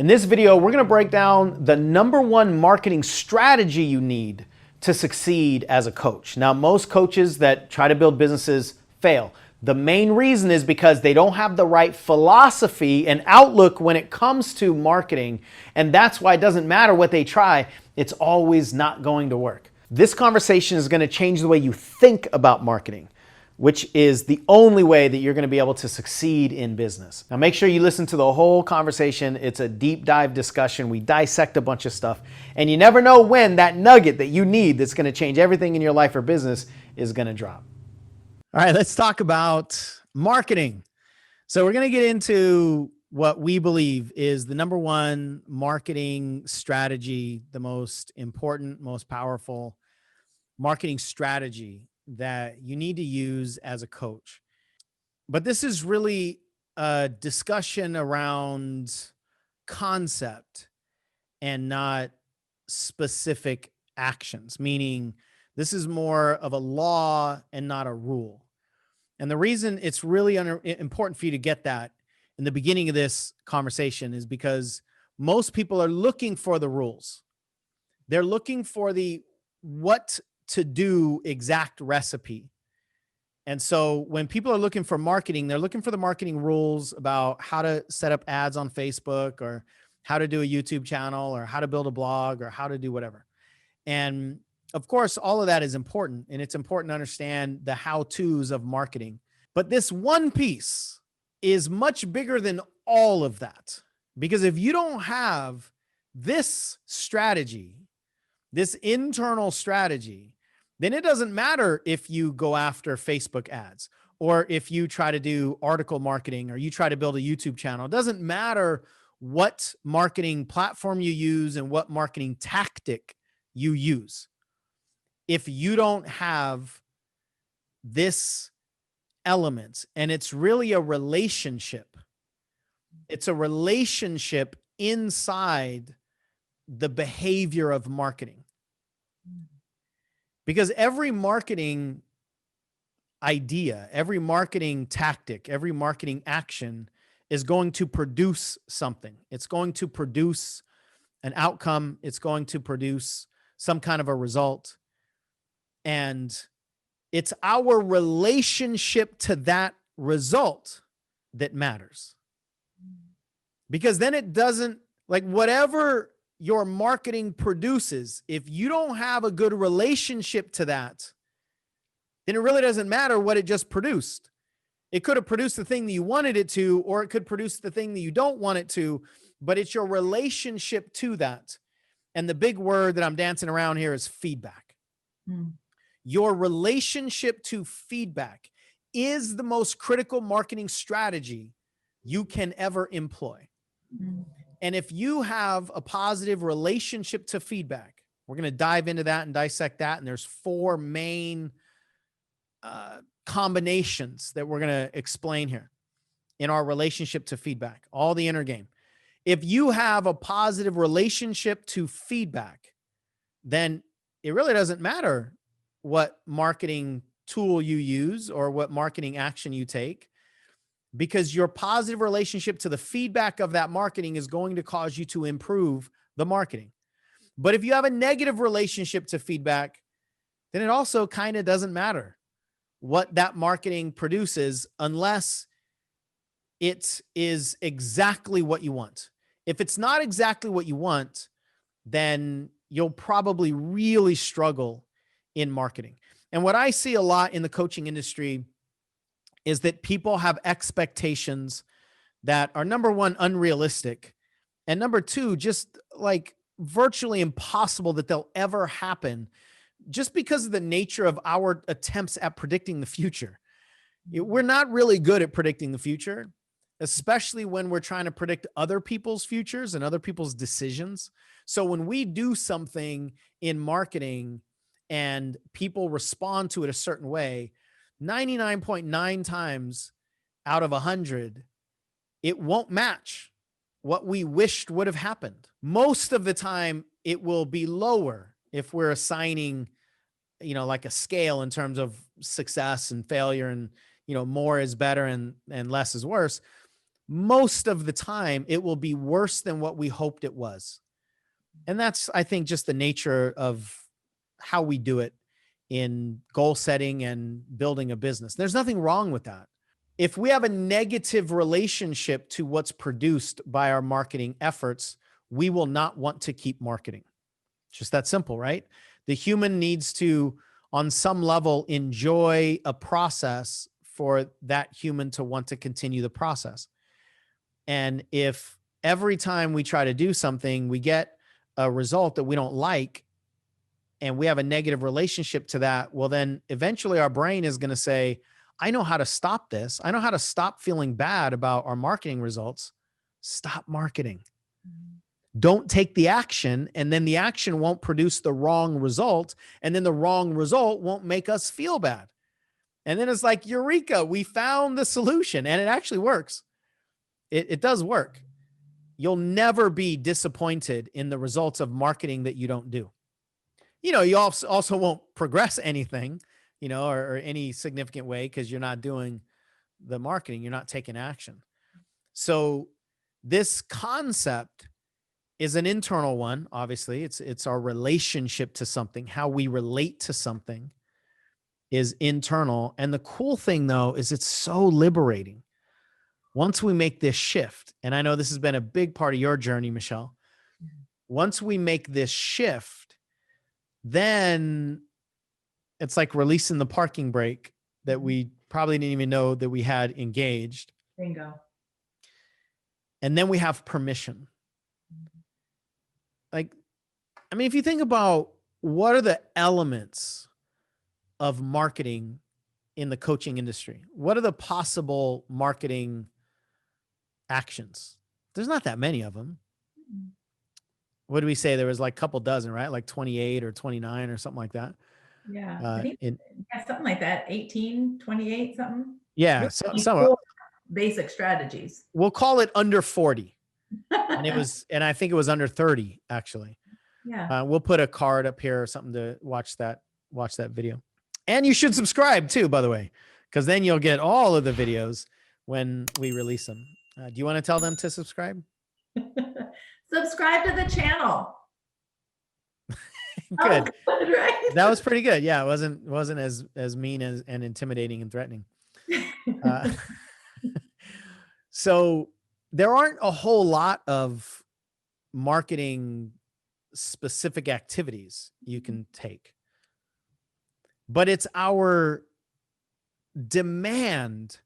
In this video, we're gonna break down the #1 marketing strategy you need to succeed as a coach. Now, most coaches that try to build businesses fail. The main reason is because they don't have the right philosophy and outlook when it comes to marketing, and that's why it doesn't matter what they try, it's always not going to work. This conversation is gonna change the way you think about marketing, which is the only way that you're gonna be able to succeed in business. Now make sure you listen to the whole conversation. It's a deep dive discussion. We dissect a bunch of stuff, and you never know when that nugget that you need that's gonna change everything in your life or business is gonna drop. All right, let's talk about marketing. So we're gonna get into what we believe is the #1 marketing strategy, the most important, most powerful marketing strategy that you need to use as a coach. But this is really a discussion around concept and not specific actions, meaning this is more of a law and not a rule. And the reason it's really important for you to get that in the beginning of this conversation is because most people are looking for the rules. They're looking for the what to do exact recipe. And so when people are looking for marketing, they're looking for the marketing rules about how to set up ads on Facebook or how to do a YouTube channel or how to build a blog or how to do whatever. And of course, all of that is important, and it's important to understand the how-tos of marketing. But this one piece is much bigger than all of that, because if you don't have this strategy, this internal strategy, then it doesn't matter if you go after Facebook ads or if you try to do article marketing or you try to build a YouTube channel. It doesn't matter what marketing platform you use and what marketing tactic you use. If you don't have this element, and it's really a relationship, it's a relationship inside the behavior of marketing. Because every marketing idea, every marketing tactic, every marketing action is going to produce something. It's going to produce an outcome. It's going to produce some kind of a result. And it's our relationship to that result that matters. Because then it doesn't, like, whatever your marketing produces, if you don't have a good relationship to that, then it really doesn't matter what it just produced. It could have produced the thing that you wanted it to, or it could produce the thing that you don't want it to, but it's your relationship to that. And the big word that I'm dancing around here is feedback. Your relationship to feedback is the most critical marketing strategy you can ever employ. And if you have a positive relationship to feedback, we're going to dive into that and dissect that. And there's 4 main combinations that we're going to explain here in our relationship to feedback, all the inner game. If you have a positive relationship to feedback, then it really doesn't matter what marketing tool you use or what marketing action you take, because your positive relationship to the feedback of that marketing is going to cause you to improve the marketing. But if you have a negative relationship to feedback, then it also kind of doesn't matter what that marketing produces unless it is exactly what you want. If it's not exactly what you want, then you'll probably really struggle in marketing. And what I see a lot in the coaching industry is that people have expectations that are, #1, unrealistic, and #2, just like virtually impossible that they'll ever happen, just because of the nature of our attempts at predicting the future. We're not really good at predicting the future, especially when we're trying to predict other people's futures and other people's decisions. So when we do something in marketing and people respond to it a certain way, 99.9 times out of 100, it won't match what we wished would have happened. Most of the time, it will be lower if we're assigning, like a scale in terms of success and failure, and, more is better and less is worse. most of the time it will be worse than what we hoped it was. And that's, I think, just the nature of how we do it in goal setting and building a business. There's nothing wrong with that. If we have a negative relationship to what's produced by our marketing efforts, we will not want to keep marketing. Just that simple, right? The human needs to, on some level, enjoy a process for that human to want to continue the process. And if every time we try to do something, we get a result that we don't like, and we have a negative relationship to that, well, then eventually our brain is going to say, I know how to stop this. I know how to stop feeling bad about our marketing results. Stop marketing. Don't take the action, and then the action won't produce the wrong result, and then the wrong result won't make us feel bad. And then it's like, eureka, we found the solution, and it actually works. It does work. You'll never be disappointed in the results of marketing that you don't do. You also won't progress anything, or any significant way, because you're not doing the marketing. You're not taking action. So this concept is an internal one. Obviously, it's our relationship to something. How we relate to something is internal. And the cool thing, though, is it's so liberating. Once we make this shift, and I know this has been a big part of your journey, Michelle, once we make this shift, then it's like releasing the parking brake that we probably didn't even know that we had engaged. Bingo. And then we have permission. If you think about what are the elements of marketing in the coaching industry, what are the possible marketing actions? There's not that many of them. What did we say? There was like a couple dozen, right? Like 28 or 29 or something like that. Yeah. I think something like that. 18, 28, something. Yeah. So basic strategies. We'll call it under 40. And I think it was under 30, actually. Yeah. We'll put a card up here or something to watch that video. And you should subscribe too, by the way, because then you'll get all of the videos when we release them. Do you want to tell them to subscribe? Subscribe to the channel. Good. Right? That was pretty good. Yeah, it wasn't as mean and intimidating and threatening. So there aren't a whole lot of marketing specific activities you can take, but it's our demand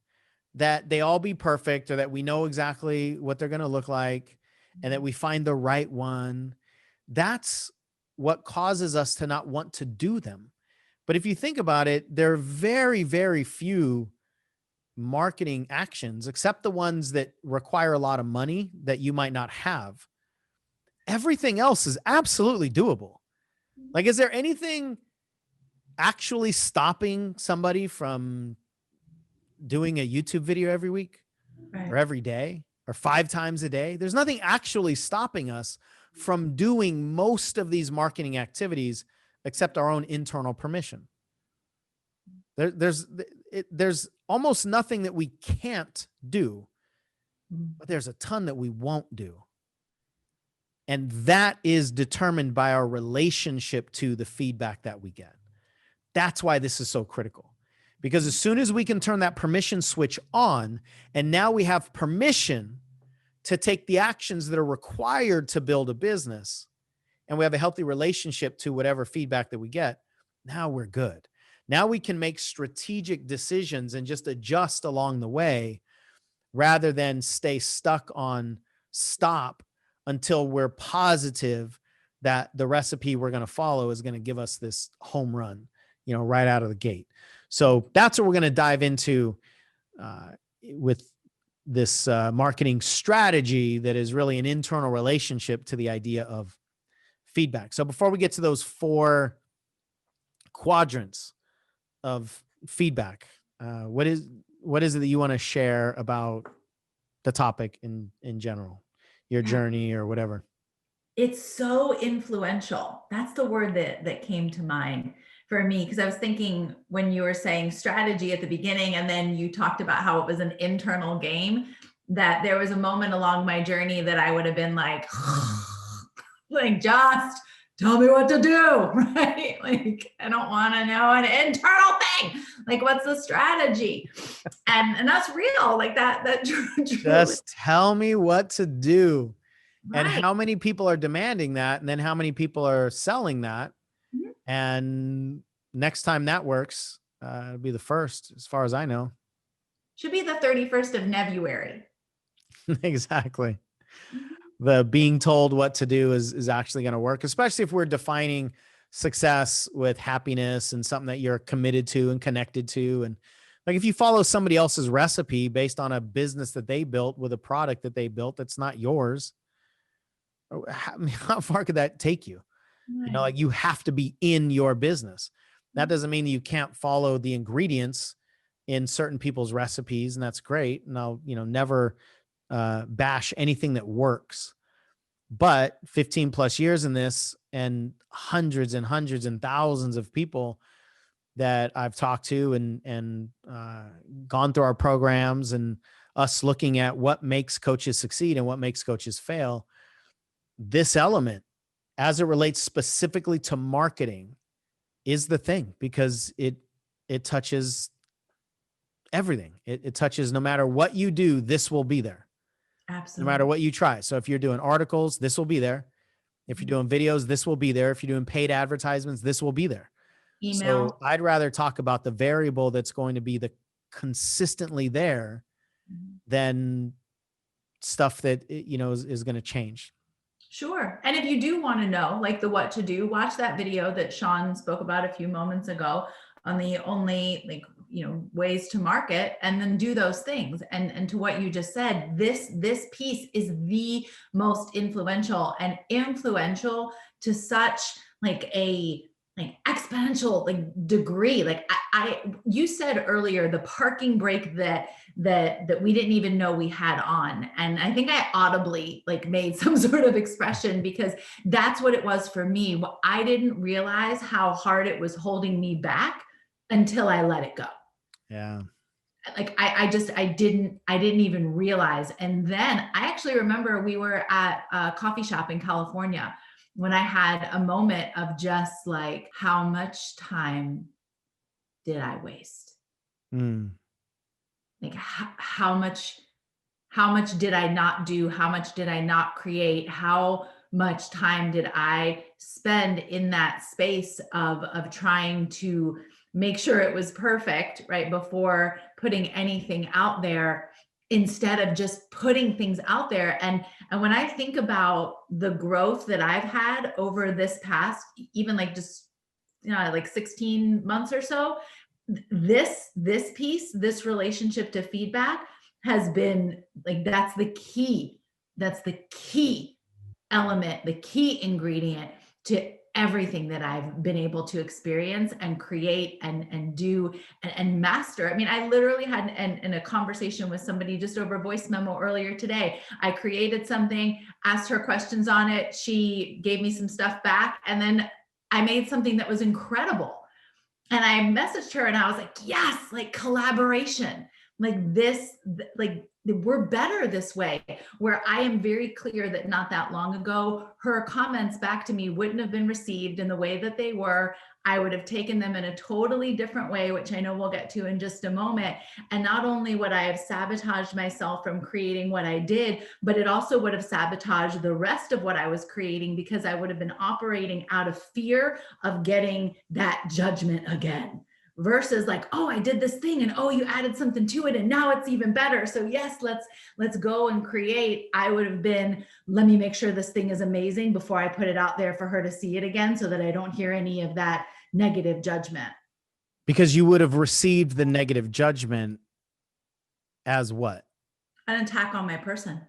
that they all be perfect, or that we know exactly what they're going to look like, and that we find the right one. That's what causes us to not want to do them. But if you think about it, there are very, very few marketing actions, except the ones that require a lot of money that you might not have. Everything else is absolutely doable. Like, is there anything actually stopping somebody from doing a YouTube video every week, right, or every day, or 5 times a day? There's nothing actually stopping us from doing most of these marketing activities except our own internal permission. There's almost nothing that we can't do, but there's a ton that we won't do. And that is determined by our relationship to the feedback that we get. That's why this is so critical. Because as soon as we can turn that permission switch on, and now we have permission to take the actions that are required to build a business, and we have a healthy relationship to whatever feedback that we get, now we're good. Now we can make strategic decisions and just adjust along the way, rather than stay stuck on stop until we're positive that the recipe we're going to follow is going to give us this home run, right out of the gate. So that's what we're going to dive into with this marketing strategy that is really an internal relationship to the idea of feedback. So before we get to those 4 quadrants of feedback, what is it that you want to share about the topic in general, your journey or whatever? It's so influential. That's the word that came to mind for me, because I was thinking when you were saying strategy at the beginning, and then you talked about how it was an internal game. that there was a moment along my journey that I would have been like, like, just tell me what to do, right? Like, I don't want to know an internal thing. Like, what's the strategy? And that's real. Like that truly, Just tell me what to do. And right. how many people are demanding that? And then how many people are selling that? Mhm. And next time that works, it'll be the first, as far as I know. Should be the 31st of Nebuary. Exactly. Mhm. The being told what to do is actually going to work, especially if we're defining success with happiness and something that you're committed to and connected to. And like, if you follow somebody else's recipe based on a business that they built with a product that they built that's not yours, how far could that take you? You know, Right. like, you have to be in your business. That doesn't mean you can't follow the ingredients in certain people's recipes, and that's great. And I'll, never bash anything that works. But 15 plus years in this, and hundreds and hundreds and thousands of people that I've talked to, and gone through our programs, and us looking at what makes coaches succeed and what makes coaches fail, this element, as it relates specifically to marketing, is the thing, because it touches everything. It touches, no matter what you do, this will be there. No matter Absolutely. what you try. So if you're doing articles, this will be there. If you're doing videos, this will be there. If you're doing paid advertisements, this will be there. So Email. I'd rather talk about the variable that's going to be the consistently there Mhm. than stuff that, is going to change. Sure. And if you do want to know, like, the what to do, watch that video that Sean spoke about a few moments ago on the only, like, ways to market, and then do those things. And to what you just said, this piece is the most influential to such, like, a like exponential, like, degree. Like, you said earlier, the parking brake that we didn't even know we had on, and I think I audibly, like, made some sort of expression, because that's what it was for me. I didn't realize how hard it was holding me back until I let it go. Yeah. Like, I didn't even realize. And then I actually remember we were at a coffee shop in California when I had a moment of just like, how much time did I waste? Mm. Like, how much did I not do? How much did I not create? How much time did I spend in that space of trying to make sure it was perfect right before putting anything out there, instead of just putting things out there? And when I think about the growth that I've had over this past, even like just, like 16 months or so, this piece, this relationship to feedback, has been like, that's the key element, the key ingredient to everything that I've been able to experience and create and do and master. I mean, I literally had in a conversation with somebody just over voice memo earlier today. I created something, asked her questions on it, she gave me some stuff back, and then I made something that was incredible. And I messaged her and I was like, yes, like, collaboration, like this, like, we're better this way. Where I am very clear that not that long ago, her comments back to me wouldn't have been received in the way that they were. I would have taken them in a totally different way, which I know we'll get to in just a moment. And not only would I have sabotaged myself from creating what I did, but it also would have sabotaged the rest of what I was creating, because I would have been operating out of fear of getting that judgment again, versus like, oh, I did this thing, and oh, you added something to it, and now it's even better, so yes, let's go and create. I would have been, let me make sure this thing is amazing before I put it out there for her to see it again, so that I don't hear any of that negative judgment. Because you would have received the negative judgment as what? An attack on my person.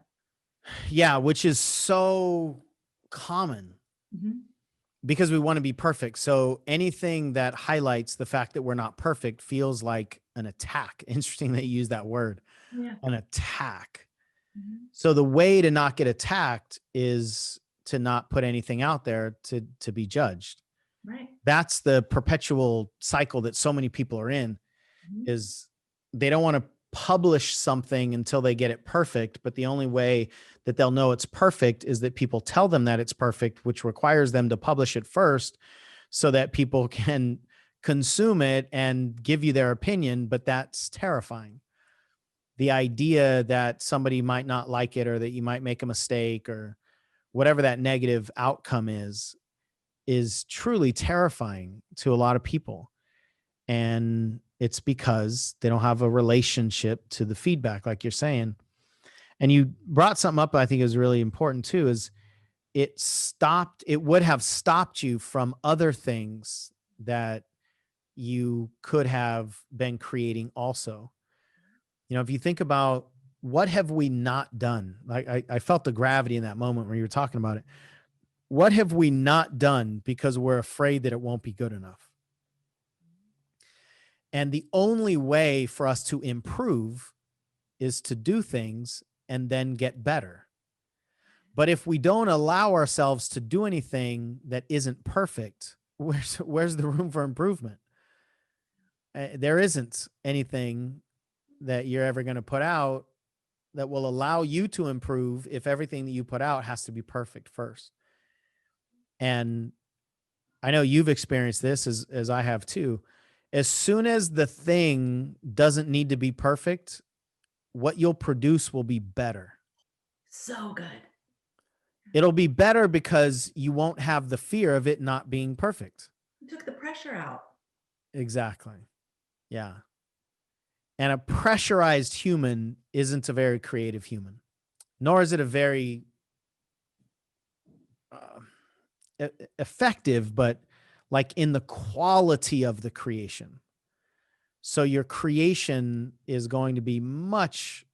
Yeah, which is so common, Mhm. because we want to be perfect. So anything that highlights the fact that we're not perfect feels like an attack. Interesting that you use that word, Yeah. an attack. Mhm. So the way to not get attacked is to not put anything out there to be judged. Right. That's the perpetual cycle that so many people are in, Mhm. is they don't want to publish something until they get it perfect, but the only way that they'll know it's perfect is that people tell them that it's perfect, which requires them to publish it first so that people can consume it and give you their opinion. But that's terrifying. The idea that somebody might not like it, or that you might make a mistake, or whatever that negative outcome is truly terrifying to a lot of people. And it's because they don't have a relationship to the feedback, like you're saying. And you brought something up that I think is really important too, is it would have stopped you from other things that you could have been creating also. If you think about, what have we not done? Like I felt the gravity in that moment when you were talking about it. What have we not done because we're afraid that it won't be good enough? And the only way for us to improve is to do things and then get better. But if we don't allow ourselves to do anything that isn't perfect, where's the room for improvement? There isn't anything that you're ever going to put out that will allow you to improve if everything that you put out has to be perfect first. And I know you've experienced this as I have too. As soon as the thing doesn't need to be perfect, what you'll produce will be better. So good. It'll be better because you won't have the fear of it not being perfect. You took the pressure out. Exactly. Yeah. And a pressurized human isn't a very creative human, nor is it a very effective, but like in the quality of the creation. So your creation is going to be much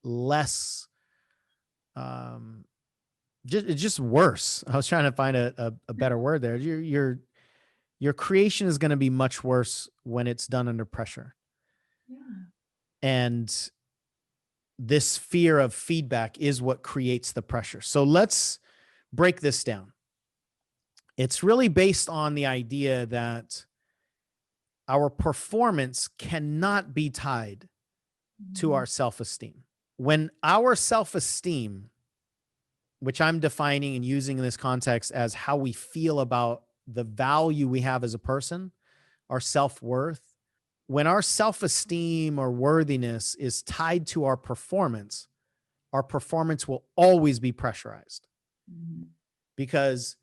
less, just worse. I was trying to find a better word there. Your creation is going to be much worse when it's done under pressure. Yeah. And this fear of feedback is what creates the pressure. So let's break this down. It's really based on the idea that our performance cannot be tied to our self-esteem. When our self-esteem, which I'm defining and using in this context as how we feel about the value we have as a person, our self-worth, when our self-esteem or worthiness is tied to our performance will always be pressurized. Mm-hmm. Because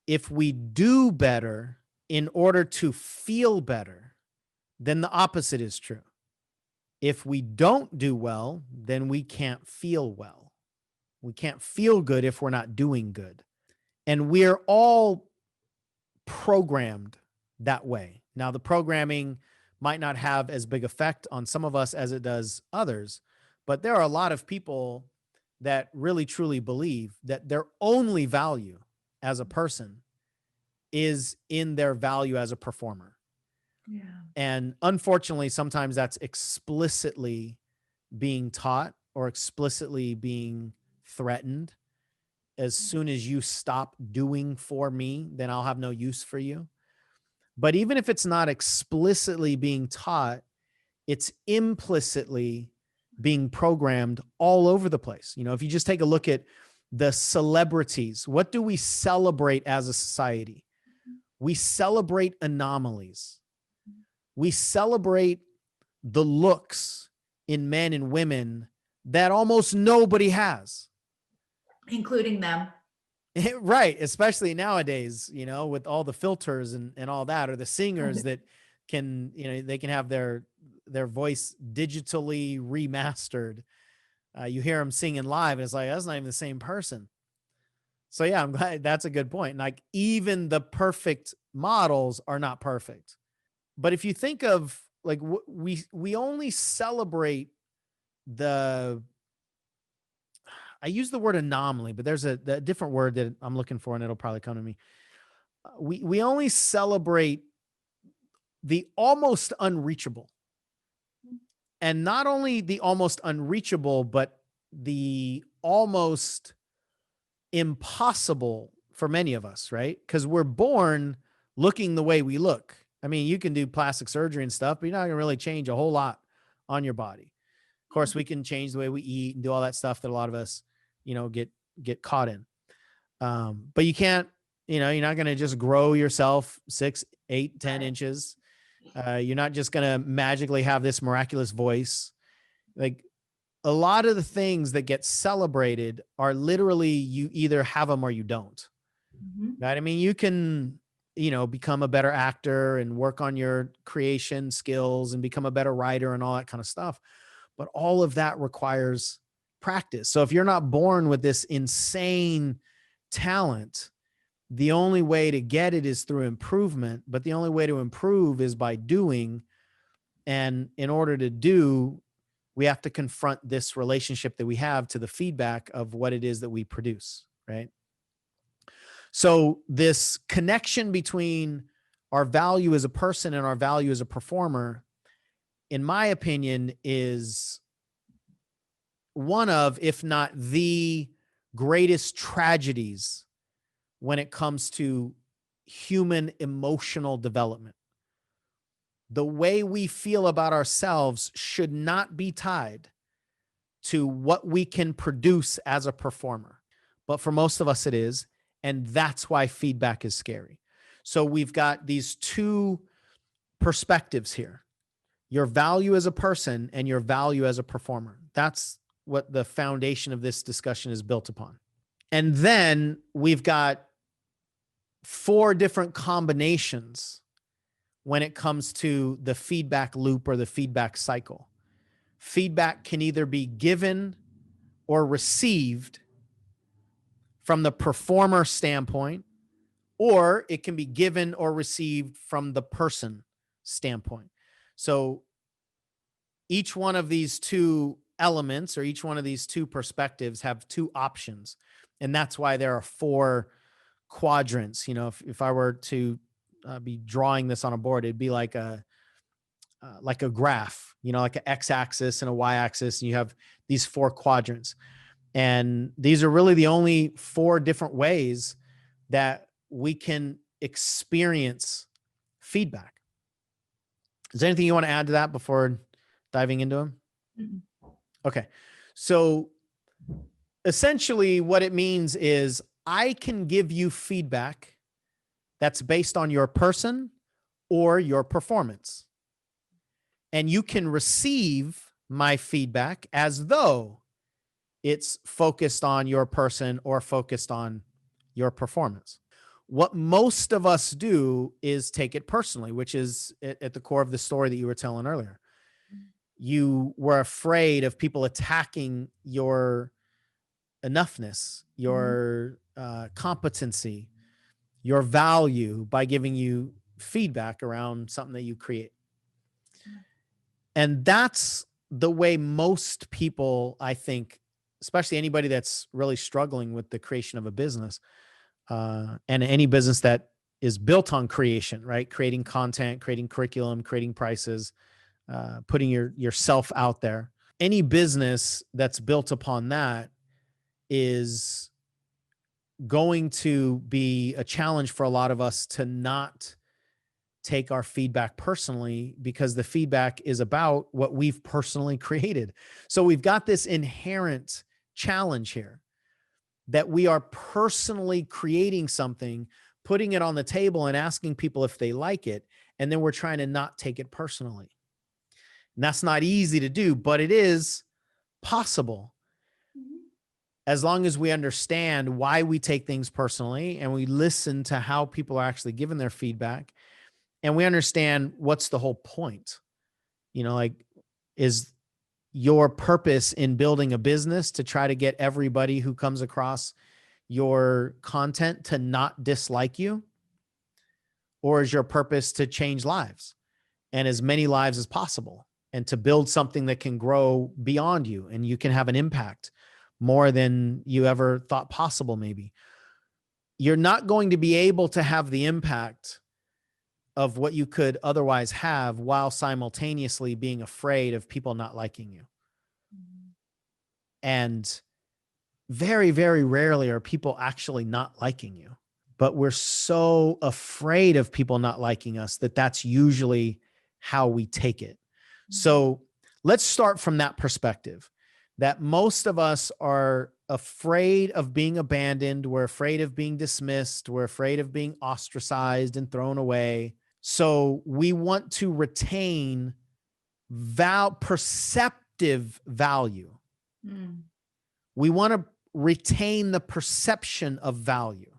if we do better in order to feel better, then the opposite is true. If we don't do well, then we can't feel well. We can't feel good if we're not doing good. And we're all programmed that way. Now, the programming might not have as big effect on some of us as it does others, but there are a lot of people that really truly believe that their only value as a person is in their value as a performer. Yeah. And unfortunately, sometimes that's explicitly being taught or explicitly being threatened. As soon as you stop doing for me, then I'll have no use for you. But even if it's not explicitly being taught, it's implicitly being programmed all over the place. If you just take a look at the celebrities, what do we celebrate as a society? We celebrate anomalies. We celebrate the looks in men and women that almost nobody has. Including them. Right. Especially nowadays, with all the filters and all that, or the singers that can, they can have their voice digitally remastered. You hear them singing live and it's like, that's not even the same person. So yeah, I'm glad that's a good point. Like even the perfect models are not perfect. But if you think of like, we only celebrate I use the word anomaly, but there's a different word that I'm looking for and it'll probably come to me. We only celebrate the almost unreachable. And not only the almost unreachable, but the almost impossible for many of us, right? Because we're born looking the way we look. I mean, you can do plastic surgery and stuff, but you're not going to really change a whole lot on your body. Of course, we can change the way we eat and do all that stuff that a lot of us, get caught in. But you can't, you're not going to just grow yourself 6, 8, 10 inches. You're not just going to magically have this miraculous voice. Like, a lot of the things that get celebrated are literally, you either have them or you don't. Right? I mean, you can, become a better actor and work on your creation skills and become a better writer and all that kind of stuff. But all of that requires practice. So if you're not born with this insane talent, the only way to get it is through improvement. But the only way to improve is by doing. And in order to do, we have to confront this relationship that we have to the feedback of what it is that we produce, right? So this connection between our value as a person and our value as a performer, in my opinion, is one of, if not the greatest tragedies when it comes to human emotional development. The way we feel about ourselves should not be tied to what we can produce as a performer. But for most of us, it is. And that's why feedback is scary. So we've got these two perspectives here: your value as a person and your value as a performer. That's what the foundation of this discussion is built upon. And then we've got 4 different combinations when it comes to the feedback loop or the feedback cycle. Feedback can either be given or received from the performer standpoint, or it can be given or received from the person standpoint. So each one of these 2 elements, or each one of these 2 perspectives, have 2 options. And that's why there are 4 quadrants. If I were to be drawing this on a board, it'd be like a graph, like an x-axis and a y-axis, and you have these 4 quadrants. And these are really the only 4 different ways that we can experience feedback. Is there anything you want to add to that before diving into them? Mm-hmm. Okay. So essentially what it means is, I can give you feedback that's based on your person or your performance. And you can receive my feedback as though it's focused on your person or focused on your performance. What most of us do is take it personally, which is at the core of the story that you were telling earlier. You were afraid of people attacking your enoughness, your competency, your value, by giving you feedback around something that you create. And that's the way most people, I think, especially anybody that's really struggling with the creation of a business, and any business that is built on creation, right? Creating content, creating curriculum, creating prices, putting yourself out there. Any business that's built upon that is going to be a challenge for a lot of us to not take our feedback personally, because the feedback is about what we've personally created. So we've got this inherent challenge here that we are personally creating something, putting it on the table and asking people if they like it. And then we're trying to not take it personally. And that's not easy to do, but it is possible. As long as we understand why we take things personally and we listen to how people are actually giving their feedback, and we understand what's the whole point. Is your purpose in building a business to try to get everybody who comes across your content to not dislike you? Or is your purpose to change lives, and as many lives as possible, and to build something that can grow beyond you and you can have an impact more than you ever thought possible? Maybe you're not going to be able to have the impact of what you could otherwise have while simultaneously being afraid of people not liking you. And very, very rarely are people actually not liking you, but we're so afraid of people not liking us that that's usually how we take it. So let's start from that perspective, that most of us are afraid of being abandoned. We're afraid of being dismissed. We're afraid of being ostracized and thrown away. So we want to retain perceptive value. Mm. We want to retain the perception of value,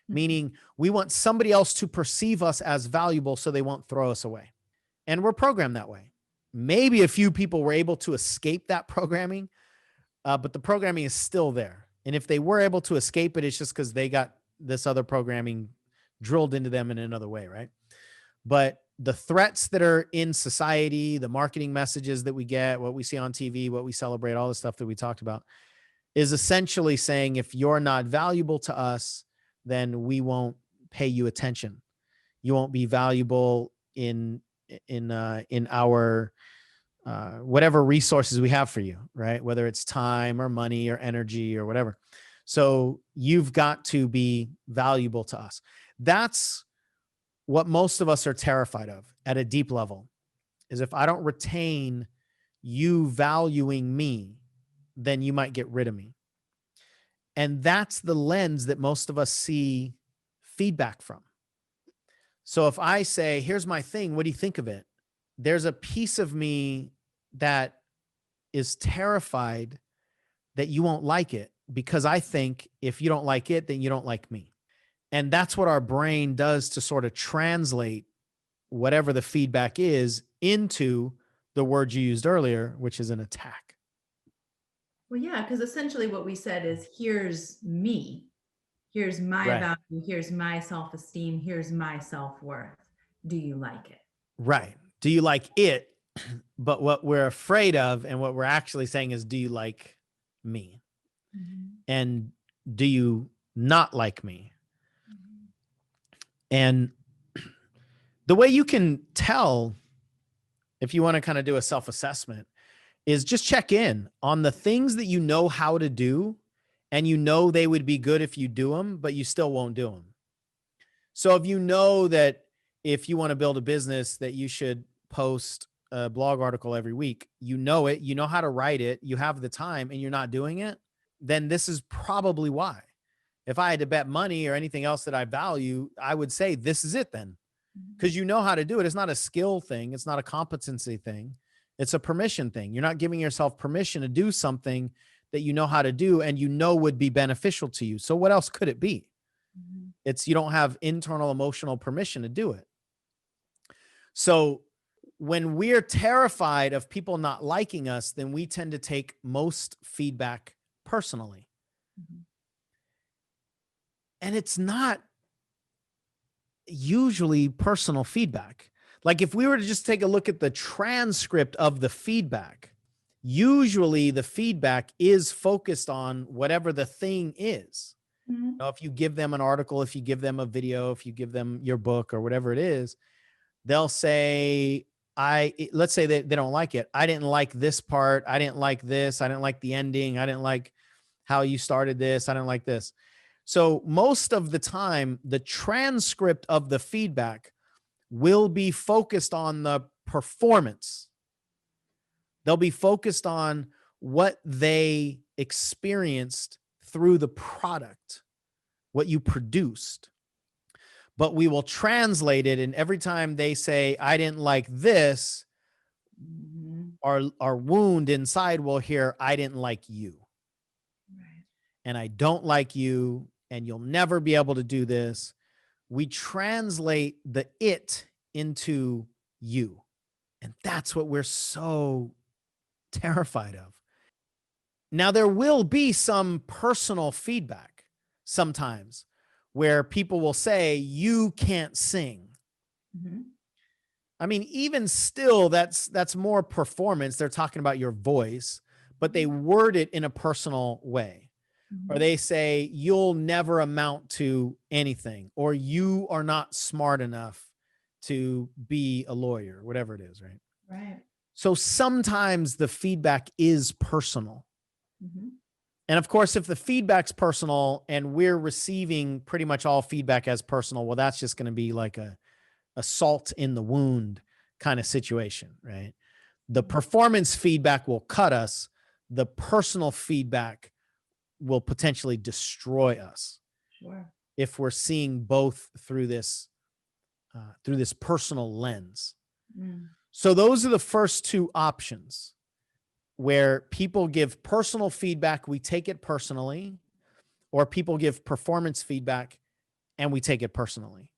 meaning we want somebody else to perceive us as valuable so they won't throw us away. And we're programmed that way. Maybe a few people were able to escape that programming, but the programming is still there. And if they were able to escape it, it's just because they got this other programming drilled into them in another way, right? But the threats that are in society, the marketing messages that we get, what we see on TV, what we celebrate, all the stuff that we talked about, is essentially saying, if you're not valuable to us, then we won't pay you attention. You won't be valuable in our whatever resources we have for you, right? Whether it's time or money or energy or whatever. So you've got to be valuable to us. That's what most of us are terrified of at a deep level, is if I don't retain you valuing me, then you might get rid of me. And that's the lens that most of us see feedback from. So if I say, here's my thing, what do you think of it? There's a piece of me that is terrified that you won't like it, because I think if you don't like it, then you don't like me. And that's what our brain does to sort of translate whatever the feedback is into the word you used earlier, which is an attack. Well, yeah, because essentially what we said is, here's me, here's my Right. value, here's my self-esteem, here's my self-worth. Do you like it? Right. Do you like it? But what we're afraid of and what we're actually saying is, do you like me? Mm-hmm. And do you not like me? Mm-hmm. And the way you can tell, if you want to kind of do a self-assessment, is just check in on the things that you know how to do, and you know they would be good if you do them, but you still won't do them. So if you know that if you want to build a business that you should post a blog article every week, you know it, you know how to write it, you have the time, and you're not doing it, then this is probably why. If I had to bet money or anything else that I value, I would say this is it then, because you know how to do it. It's not a skill thing. It's not a competency thing. It's a permission thing. You're not giving yourself permission to do something that you know how to do and you know would be beneficial to you. So what else could it be? Mm-hmm. It's, you don't have internal emotional permission to do it. So when we're terrified of people not liking us, then we tend to take most feedback personally. Mm-hmm. And it's not usually personal feedback. Like if we were to just take a look at the transcript of the feedback, usually the feedback is focused on whatever the thing is. Mm-hmm. You know, if you give them an article, if you give them a video, if you give them your book or whatever it is, they'll say, let's say they don't like it. I didn't like this part. I didn't like this. I didn't like the ending. I didn't like how you started this. I didn't like this. So most of the time, the transcript of the feedback will be focused on the performance. They'll be focused on what they experienced through the product, what you produced. But we will translate it, and every time they say, I didn't like this, our wound inside will hear, I didn't like you. Right. And I don't like you, and you'll never be able to do this. We translate the it into you. And that's what we're so terrified of. Now, there will be some personal feedback sometimes where people will say, you can't sing. Mm-hmm. I mean, even still, that's more performance. They're talking about your voice, but they word it in a personal way. Mm-hmm. Or they say, you'll never amount to anything, or you are not smart enough to be a lawyer, whatever it is, right? Right. So sometimes the feedback is personal. Mm-hmm. And of course, if the feedback's personal and we're receiving pretty much all feedback as personal, well, that's just going to be like a salt in the wound kind of situation, right? The performance feedback will cut us. The personal feedback will potentially destroy us. Sure. If we're seeing both through this personal lens. So those are the first two options where people give personal feedback, we take it personally, or people give performance feedback and we take it personally.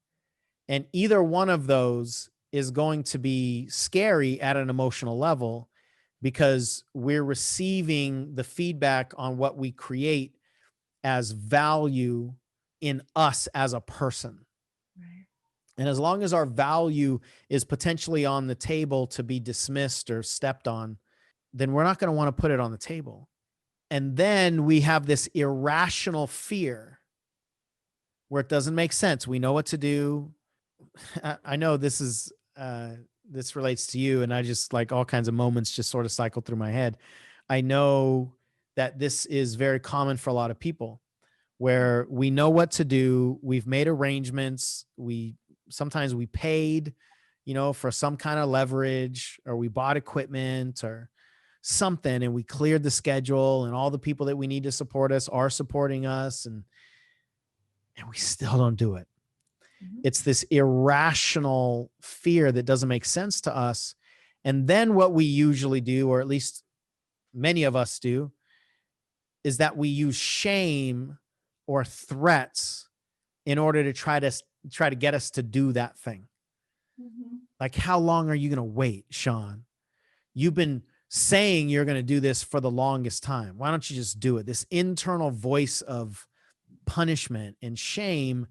And either one of those is going to be scary at an emotional level because we're receiving the feedback on what we create as value in us as a person. Right. And as long as our value is potentially on the table to be dismissed or stepped on, then we're not going to want to put it on the table. And then we have this irrational fear where it doesn't make sense. We know what to do. I know this relates to you, and I just like all kinds of moments just sort of cycle through my head. I know that this is very common for a lot of people where we know what to do. We've made arrangements. Sometimes we paid, for some kind of leverage, or we bought equipment or something, and we cleared the schedule, and all the people that we need to support us are supporting us, and we still don't do it. It's this irrational fear that doesn't make sense to us. And then what we usually do, or at least many of us do, is that we use shame or threats in order to try to get us to do that thing. Like, how long are you going to wait, Sean? You've been saying you're going to do this for the longest time. Why don't you just do it? This internal voice of punishment and shame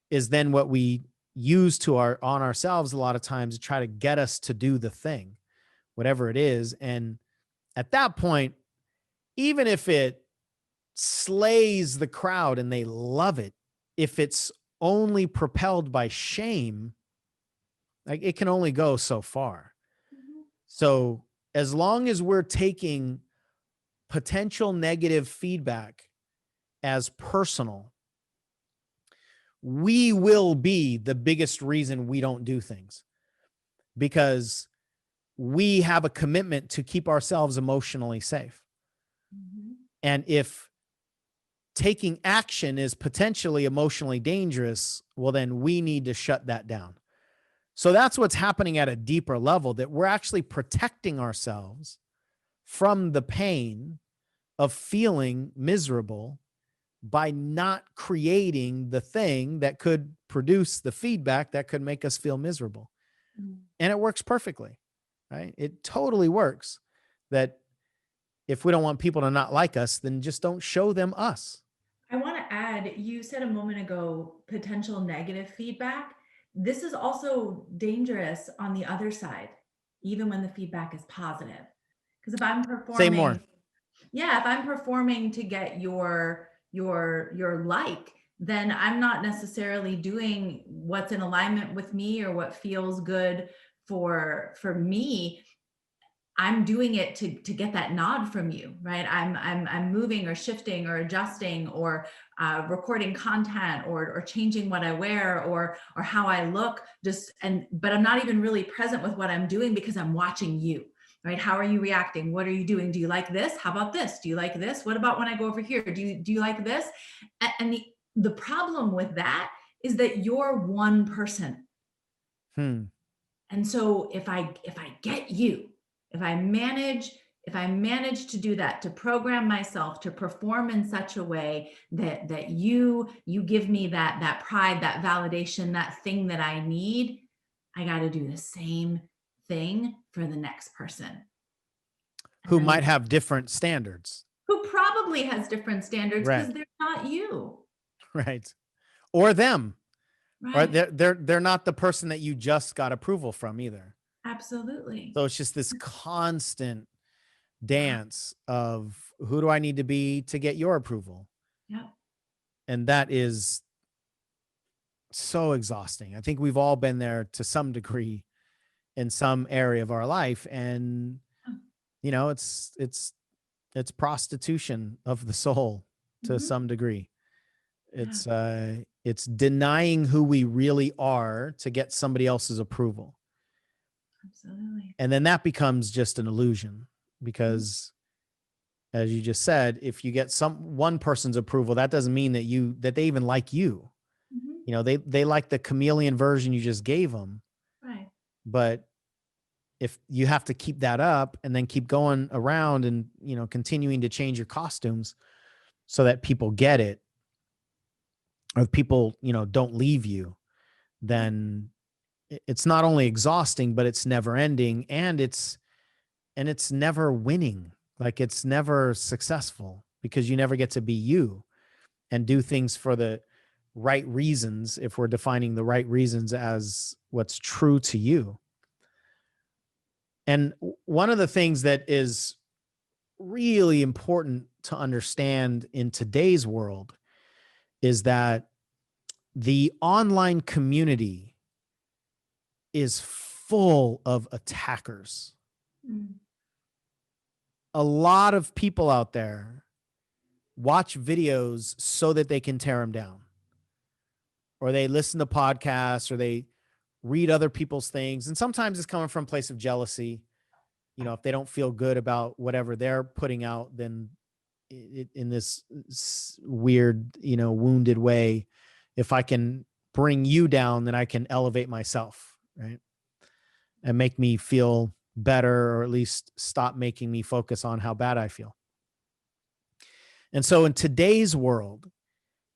is then what we use on ourselves a lot of times to try to get us to do the thing, whatever it is. And at that point, even if it slays the crowd and they love it, if it's only propelled by shame, like, it can only go so far. So as long as we're taking potential negative feedback as personal, we will be the biggest reason we don't do things, because we have a commitment to keep ourselves emotionally safe. And if taking action is potentially emotionally dangerous, well, then we need to shut that down. So that's what's happening at a deeper level, that we're actually protecting ourselves from the pain of feeling miserable by not creating the thing that could produce the feedback that could make us feel miserable. And it works perfectly, right? It totally works. That if we don't want people to not like us, then just don't show them us. I want to add, you said a moment ago, potential negative feedback. This is also dangerous on the other side, even when the feedback is positive. Because if I'm Say more. performing, if I'm performing to get your like, then I'm not necessarily doing what's in alignment with me or what feels good for me. I'm doing it to get that nod from you, right? I'm moving or shifting or adjusting or recording content or changing what I wear or how I look, but I'm not even really present with what I'm doing because I'm watching you, right? How are you reacting? What are you doing? Do you like this? How about this? Do you like this? What about when I go over here? Do you like this? And the problem with that is that you're one person. And so if I get you, if I manage to do that, to program myself to perform in such a way that you give me that pride, that validation, that thing that I need, I got to do the same thing for the next person who might have different standards, who probably has different standards because right? they're not you, Right. Or them, right? or they're not the person that you just got approval from either. Absolutely. So it's just this constant dance of, who do I need to be to get your approval? Yeah. And that is so exhausting. I think we've all been there to some degree in some area of our life. And, it's prostitution of the soul to some degree. It's denying who we really are to get somebody else's approval. Absolutely. And then that becomes just an illusion because, as you just said, if you get one person's approval, that doesn't mean that they even like you. Mhm. You know, they like the chameleon version you just gave them, Right. but if you have to keep that up and then keep going around and, continuing to change your costumes so that people get it, or people, don't leave you, then it's not only exhausting, but it's never ending, and it's never winning. Like, it's never successful because you never get to be you and do things for the right reasons, if we're defining the right reasons as what's true to you. And one of the things that is really important to understand in today's world is that the online community is full of attackers. Mm. A lot of people out there watch videos so that they can tear them down, or they listen to podcasts, or they read other people's things. And sometimes it's coming from a place of jealousy. If they don't feel good about whatever they're putting out, then in this weird, wounded way, if I can bring you down, then I can elevate myself, right? And make me feel better, or at least stop making me focus on how bad I feel. And so in today's world,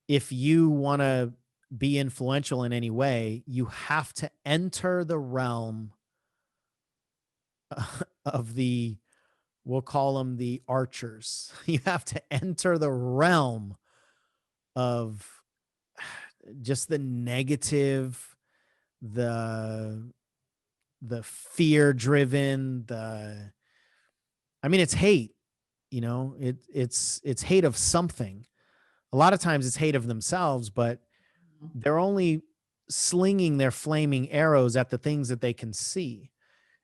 if you want to be influential in any way, you have to enter the realm of we'll call them the archers. You have to enter the realm of just the negative, the fear driven, it's hate, it's hate of something. A lot of times it's hate of themselves, but they're only slinging their flaming arrows at the things that they can see.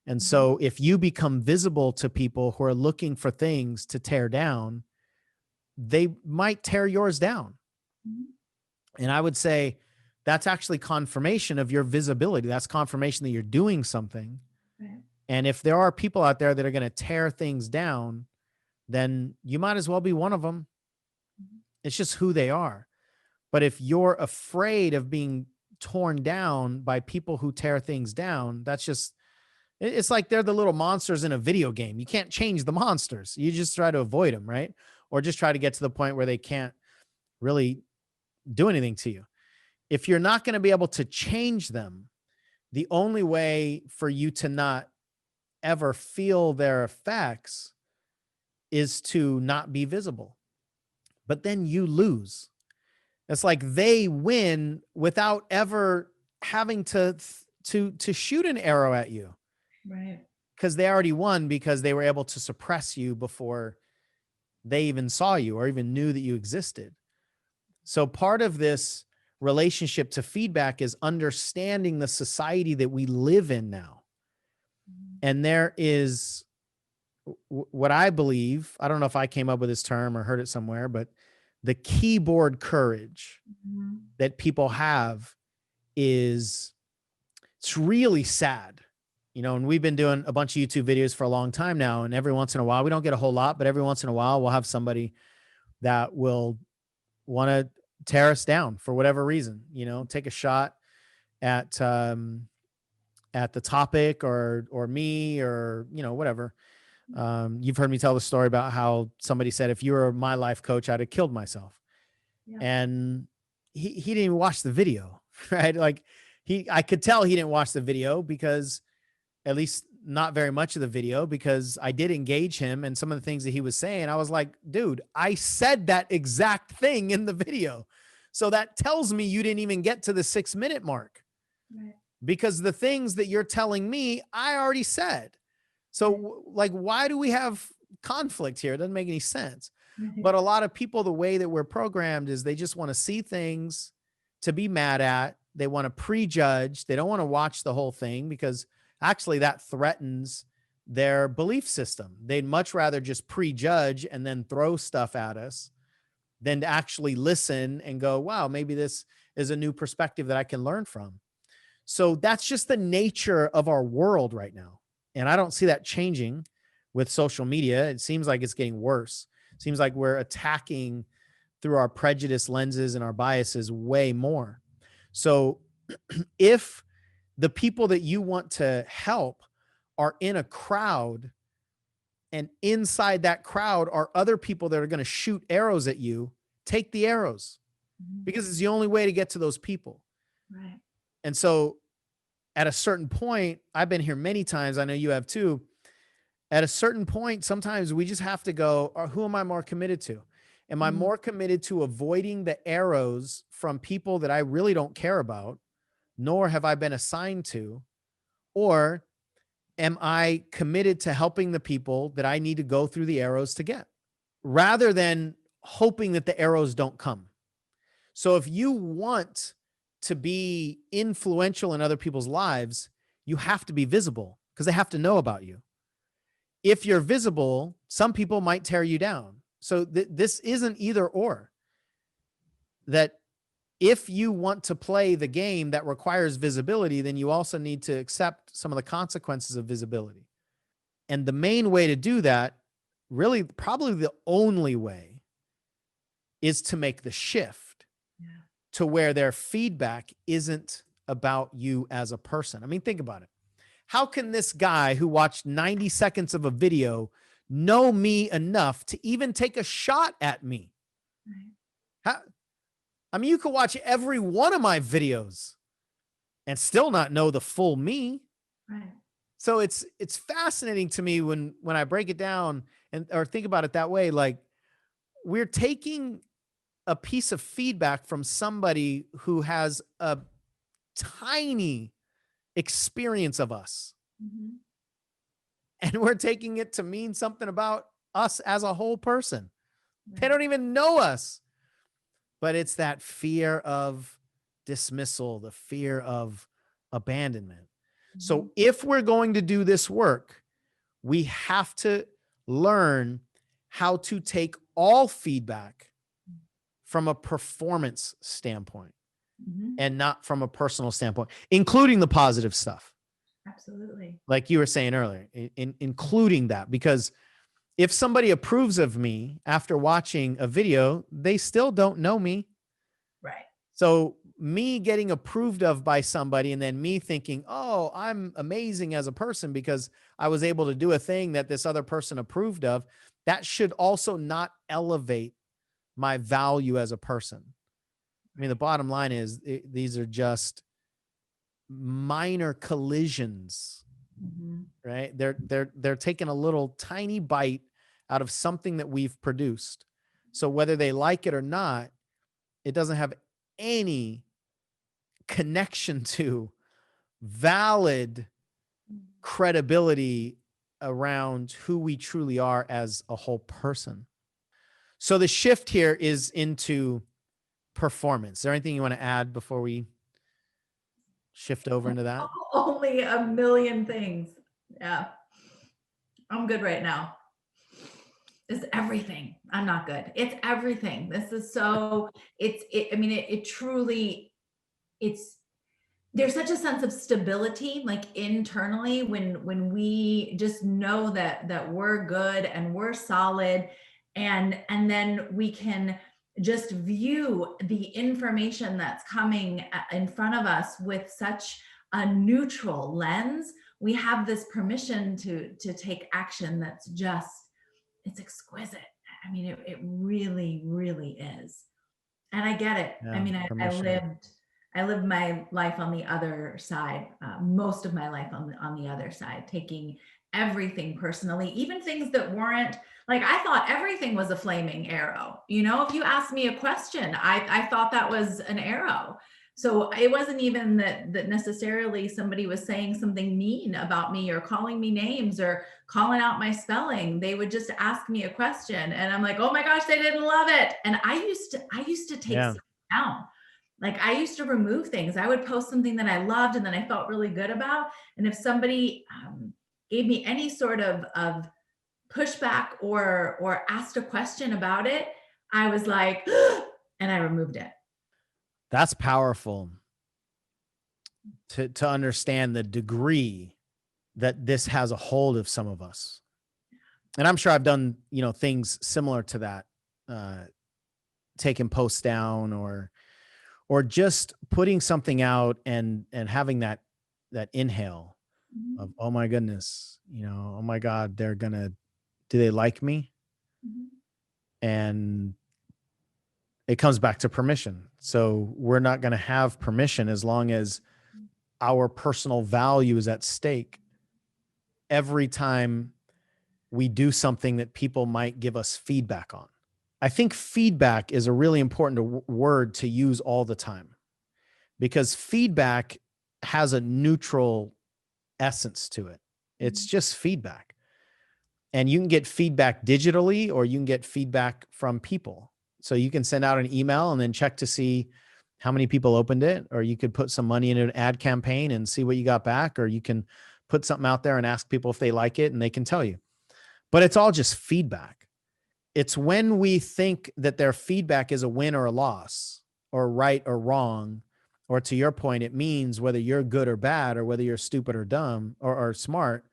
And so if you become visible to people who are looking for things to tear down, they might tear yours down. Mhm. And I would say that's actually confirmation of your visibility. That's confirmation that you're doing something. Right. And if there are people out there that are going to tear things down, then you might as well be one of them. Mhm. It's just who they are. But if you're afraid of being torn down by people who tear things down, it's like they're the little monsters in a video game. You can't change the monsters. You just try to avoid them, right? Or just try to get to the point where they can't really do anything to you. If you're not going to be able to change them, the only way for you to not ever feel their effects is to not be visible. But then you lose. It's like they win without ever having to shoot an arrow at you, Right. because they already won because they were able to suppress you before they even saw you or even knew that you existed. So part of this relationship to feedback is understanding the society that we live in now. Mhm. And there is what I believe, I don't know if I came up with this term or heard it somewhere, but the keyboard courage Mhm. that people have it's really sad. And we've been doing a bunch of YouTube videos for a long time now. And every once in a while, we don't get a whole lot, but every once in a while, we'll have somebody that will want to tear us down for whatever reason, take a shot at, at the topic or me or, whatever. You've heard me tell the story about how somebody said, if you were my life coach, I'd have killed myself. Yeah. And he didn't even watch the video, right? Like I could tell he didn't watch the video, because at least not very much of the video, because I did engage him and some of the things that he was saying. I was like, dude, I said that exact thing in the video. So that tells me you didn't even get to the 6-minute mark, Right. because the things that you're telling me, I already said. So like, why do we have conflict here? It doesn't make any sense. Right. But a lot of people, the way that we're programmed is they just want to see things to be mad at. They want to prejudge. They don't want to watch the whole thing, because actually that threatens their belief system. They'd much rather just prejudge and then throw stuff at us than to actually listen and go, wow, maybe this is a new perspective that I can learn from. So that's just the nature of our world right now. And I don't see that changing with social media. It seems like it's getting worse. It seems like we're attacking through our prejudice lenses and our biases way more. So if the people that you want to help are in a crowd, and inside that crowd are other people that are going to shoot arrows at you, take the arrows, because it's the only way to get to those people. Right. And so at a certain point, I've been here many times, I know you have too. At a certain point, sometimes we just have to go, who am I more committed to? Am I more committed to avoiding the arrows from people that I really don't care about, nor have I been assigned to? Or am I committed to helping the people that I need to go through the arrows to get, rather than hoping that the arrows don't come? So if you want to be influential in other people's lives, you have to be visible because they have to know about you. If you're visible, some people might tear you down. So this isn't either or. That if you want to play the game that requires visibility, then you also need to accept some of the consequences of visibility. And the main way to do that, really probably the only way, is to make the shift to where their feedback isn't about you as a person. I mean, think about it. How can this guy who watched 90 seconds of a video know me enough to even take a shot at me? Right. How, I mean, you could watch every one of my videos and still not know the full me. Right. So it's fascinating to me when I break it down or think about it that way. Like, we're taking a piece of feedback from somebody who has a tiny experience of us, and we're taking it to mean something about us as a whole person. Right. They don't even know us, but it's that fear of dismissal, the fear of abandonment. So if we're going to do this work, we have to learn how to take all feedback from a performance standpoint and not from a personal standpoint, including the positive stuff. Absolutely. Like you were saying earlier, including that, because if somebody approves of me after watching a video, they still don't know me. Right. So me getting approved of by somebody and then me thinking, oh, I'm amazing as a person because I was able to do a thing that this other person approved of, that should also not elevate my value as a person. I mean, the bottom line is these are just minor collisions, right? They're taking a little tiny bite out of something that we've produced. So whether they like it or not, it doesn't have any connection to valid credibility around who we truly are as a whole person. So the shift here is into performance. Is there anything you want to add before we shift over into that? Only a million things. Yeah. I'm good right now. It's everything. I'm not good. It's everything. This is so, it truly, there's such a sense of stability, like internally, when we just know that we're good and we're solid, and then we can just view the information that's coming in front of us with such a neutral lens. We have this permission to take action that's just, it's exquisite. I mean, it really, really is. And I get it. Yeah, I mean, I lived my life on the other side, most of my life on the other side, taking everything personally, even things that weren't, like, I thought everything was a flaming arrow. You know, if you asked me a question, I thought that was an arrow. So it wasn't even that necessarily somebody was saying something mean about me or calling me names or calling out my spelling. They would just ask me a question and I'm like, oh my gosh, they didn't love it. And I used to take stuff down. Like, I used to remove things. I would post something that I loved and then I felt really good about. And if somebody gave me any sort of pushback or asked a question about it, I was like, and I removed it. That's powerful. to understand the degree that this has a hold of some of us. And I'm sure I've done, things similar to that, taking posts down or just putting something out and having that inhale of, Mhm. oh my goodness, oh my God, do they like me? Mhm. And it comes back to permission. So we're not going to have permission as long as our personal value is at stake every time we do something that people might give us feedback on. I think feedback is a really important word to use all the time because feedback has a neutral essence to it. It's Mhm. just feedback. And you can get feedback digitally or you can get feedback from people. So you can send out an email and then check to see how many people opened it, or you could put some money in an ad campaign and see what you got back, or you can put something out there and ask people if they like it and they can tell you. But it's all just feedback. It's when we think that their feedback is a win or a loss, or right or wrong, or to your point, it means whether you're good or bad, or whether you're stupid or dumb or smart.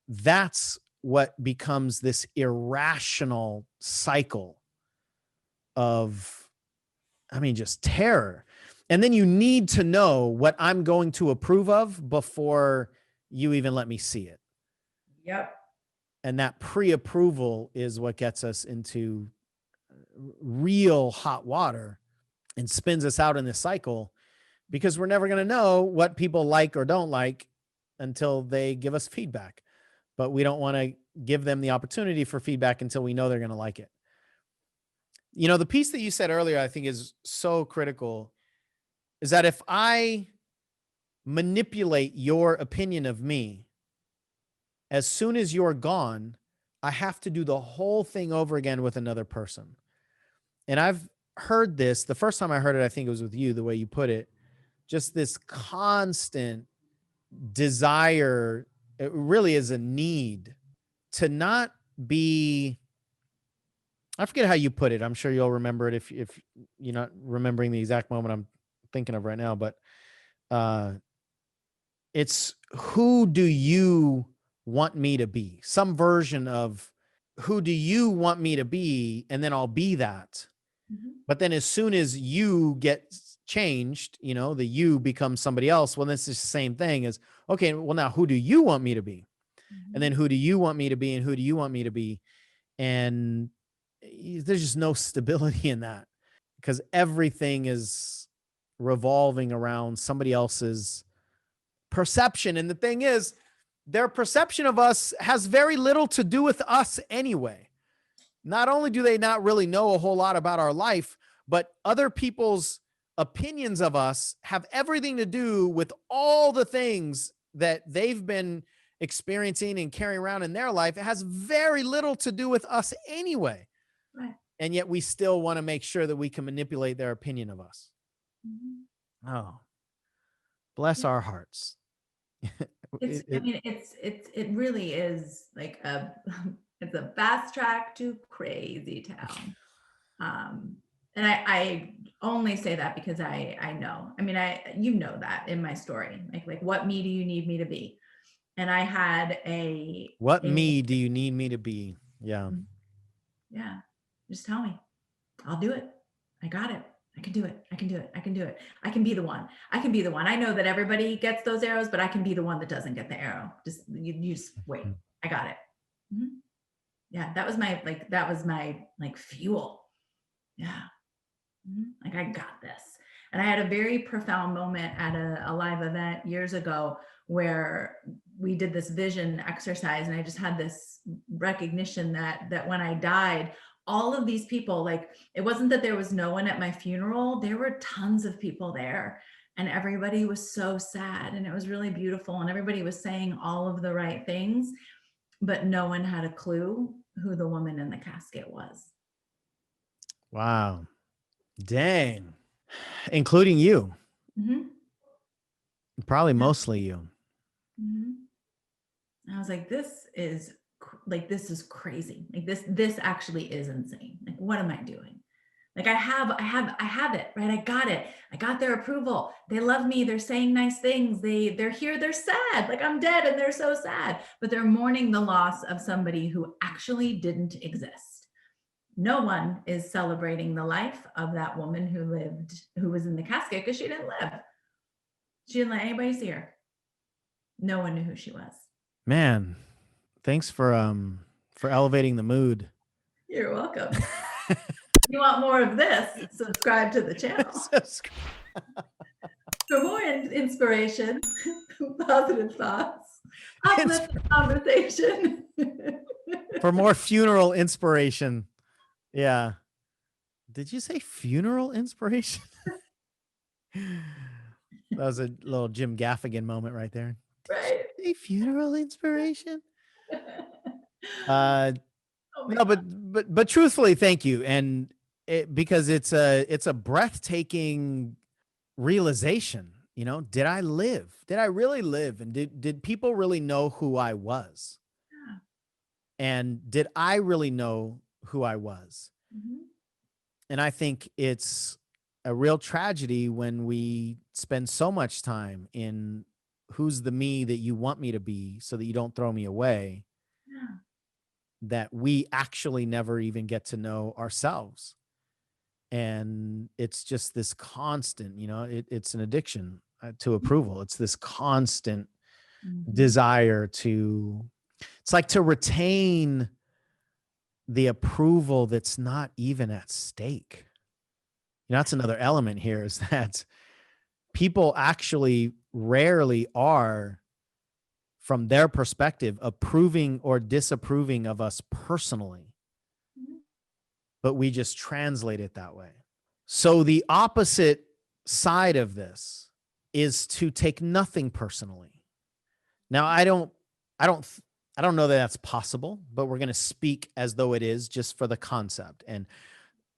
That's what becomes this irrational cycle of, just terror. And then you need to know what I'm going to approve of before you even let me see it. Yep. And that pre-approval is what gets us into real hot water and spins us out in this cycle because we're never going to know what people like or don't like until they give us feedback. But we don't want to give them the opportunity for feedback until we know they're going to like it. The piece that you said earlier, I think is so critical, is that if I manipulate your opinion of me, as soon as you're gone, I have to do the whole thing over again with another person. And I've heard this, the first time I heard it, I think it was with you, the way you put it, just this constant desire, it really is a need to not be, I forget how you put it. I'm sure you'll remember it if you're not remembering the exact moment I'm thinking of right now, but uh, it's who do you want me to be? Some version of who do you want me to be? And then I'll be that. Mhm. But then as soon as you get changed, the you becomes somebody else. Well, that's the same thing as, okay, well, now who do you want me to be? And then Mhm. who do you want me to be? And who do you want me to be? And there's just no stability in that because everything is revolving around somebody else's perception. And the thing is, their perception of us has very little to do with us anyway. Not only do they not really know a whole lot about our life, but other people's opinions of us have everything to do with all the things that they've been experiencing and carrying around in their life. It has very little to do with us anyway. Right. And yet we still want to make sure that we can manipulate their opinion of us. Mhm. Oh, bless Yeah. our hearts. It's, I mean, it really is like it's a fast track to crazy town. Um, and I only say that because I know, I mean, you know that in my story, like what me do you need me to be? And I had What a, me do you need me to be? Yeah. yeah, just tell me, I'll do it. I got it. I can do it. I can do it. I can do it. I can be the one. I can be the one. I know that everybody gets those arrows, but I can be the one that doesn't get the arrow. Just you just wait. I got it. Mhm. Yeah, that was my like fuel. Yeah. Like I got this. And I had a very profound moment at a live event years ago where we did this vision exercise, and I just had this recognition that when I died, all of these people, like it wasn't that there was no one at my funeral, there were tons of people there, and everybody was so sad, and it was really beautiful, and everybody was saying all of the right things, but no one had a clue who the woman in the casket was. Wow. Dang. Including you. Mm-hmm. Probably Yeah. mostly you. Mm-hmm. And I was like, this is crazy. Like this actually is insane. Like, what am I doing? Like I have it, right? I got it. I got their approval. They love me. They're saying nice things. They're here. They're sad. Like I'm dead and they're so sad, but they're mourning the loss of somebody who actually didn't exist. No one is celebrating the life of that woman who was in the casket because she didn't live. She didn't let anybody see her. No one knew who she was. Man, thanks for elevating the mood. You're welcome. You want more of this? Subscribe to the channel. For more inspiration, positive thoughts, uplifting conversation. For more funeral inspiration. Yeah. Did you say funeral inspiration? That was a little Jim Gaffigan moment right there. Right. A funeral inspiration. Oh no, but truthfully, thank you. And because it's a breathtaking realization, you know, did I live? Did I really live? And did people really know who I was? Yeah. And did I really know who I was? Mm-hmm. And I think it's a real tragedy when we spend so much time in who's the me that you want me to be so that you don't throw me away, Yeah. that we actually never even get to know ourselves. And it's just this constant, you know, it's an addiction to approval. It's this constant desire it's like to retain the approval that's not even at stake. You know, that's another element here, is that people actually rarely are, from their perspective, approving or disapproving of us personally, but we just translate it that way. So the opposite side of this is to take nothing personally. Now, I don't know that that's possible, but we're going to speak as though it is, just for the concept. And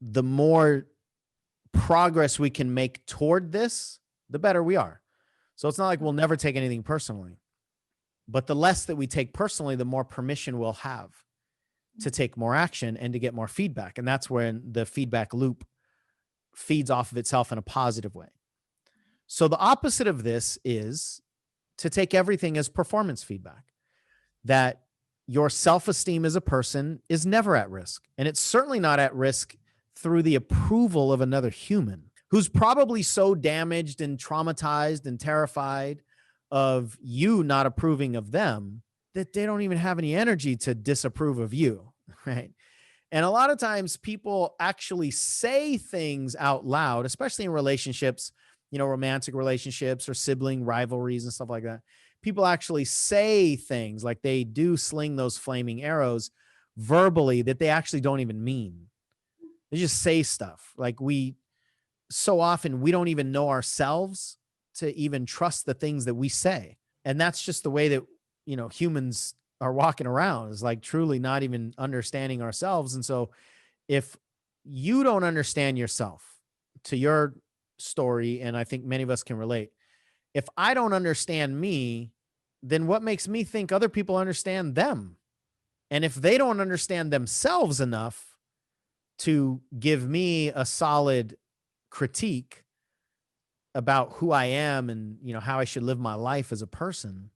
the more progress we can make toward this, the better we are. So it's not like we'll never take anything personally, but the less that we take personally, the more permission we'll have to take more action and to get more feedback. And that's when the feedback loop feeds off of itself in a positive way. So the opposite of this is to take everything as performance feedback, that your self-esteem as a person is never at risk. And it's certainly not at risk through the approval of another human who's probably so damaged and traumatized and terrified of you not approving of them that they don't even have any energy to disapprove of you, right? And a lot of times people actually say things out loud, especially in relationships, you know, romantic relationships or sibling rivalries and stuff like that. People actually say things, like they do sling those flaming arrows verbally, that they actually don't even mean. They just say stuff. Like, so often we don't even know ourselves to even trust the things that we say. And that's just the way that, you know, humans are walking around, is like truly not even understanding ourselves. And so if you don't understand yourself, to your story, and I think many of us can relate, if I don't understand me, then what makes me think other people understand them? And if they don't understand themselves enough to give me a solid critique about who I am and, you know, how I should live my life as a person,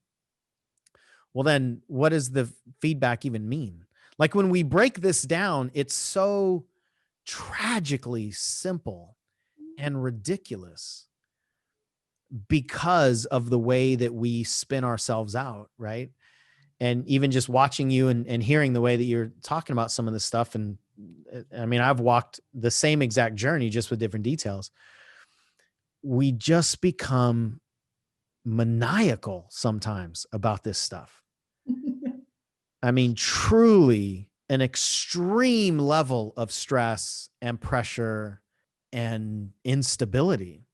well, then what does the feedback even mean? Like, when we break this down, it's so tragically simple and ridiculous because of the way that we spin ourselves out, right? And even just watching you and hearing the way that you're talking about some of this stuff. And I mean, I've walked the same exact journey, just with different details. We just become maniacal sometimes about this stuff. I mean, truly an extreme level of stress and pressure and instability.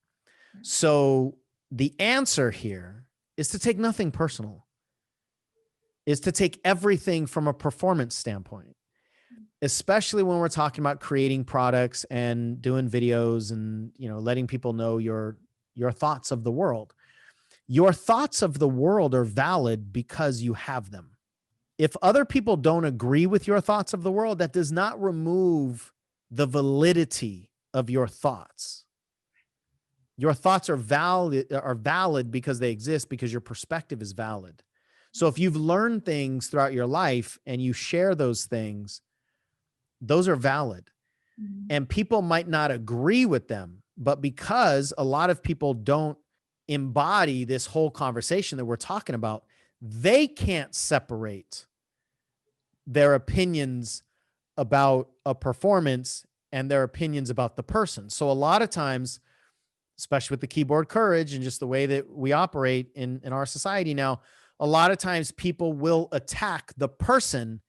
So the answer here is to take nothing personal, is to take everything from a performance standpoint, especially when we're talking about creating products and doing videos and, you know, letting people know your thoughts of the world. Your thoughts of the world are valid because you have them. If other people don't agree with your thoughts of the world, that does not remove the validity of your thoughts. Your thoughts are valid because they exist, because your perspective is valid. So if you've learned things throughout your life and you share those things, those are valid. Mhm. And people might not agree with them, but because a lot of people don't embody this whole conversation that we're talking about, they can't separate their opinions about a performance and their opinions about the person. So a lot of times, especially with the keyboard courage and just the way that we operate in our society now, a lot of times people will attack the person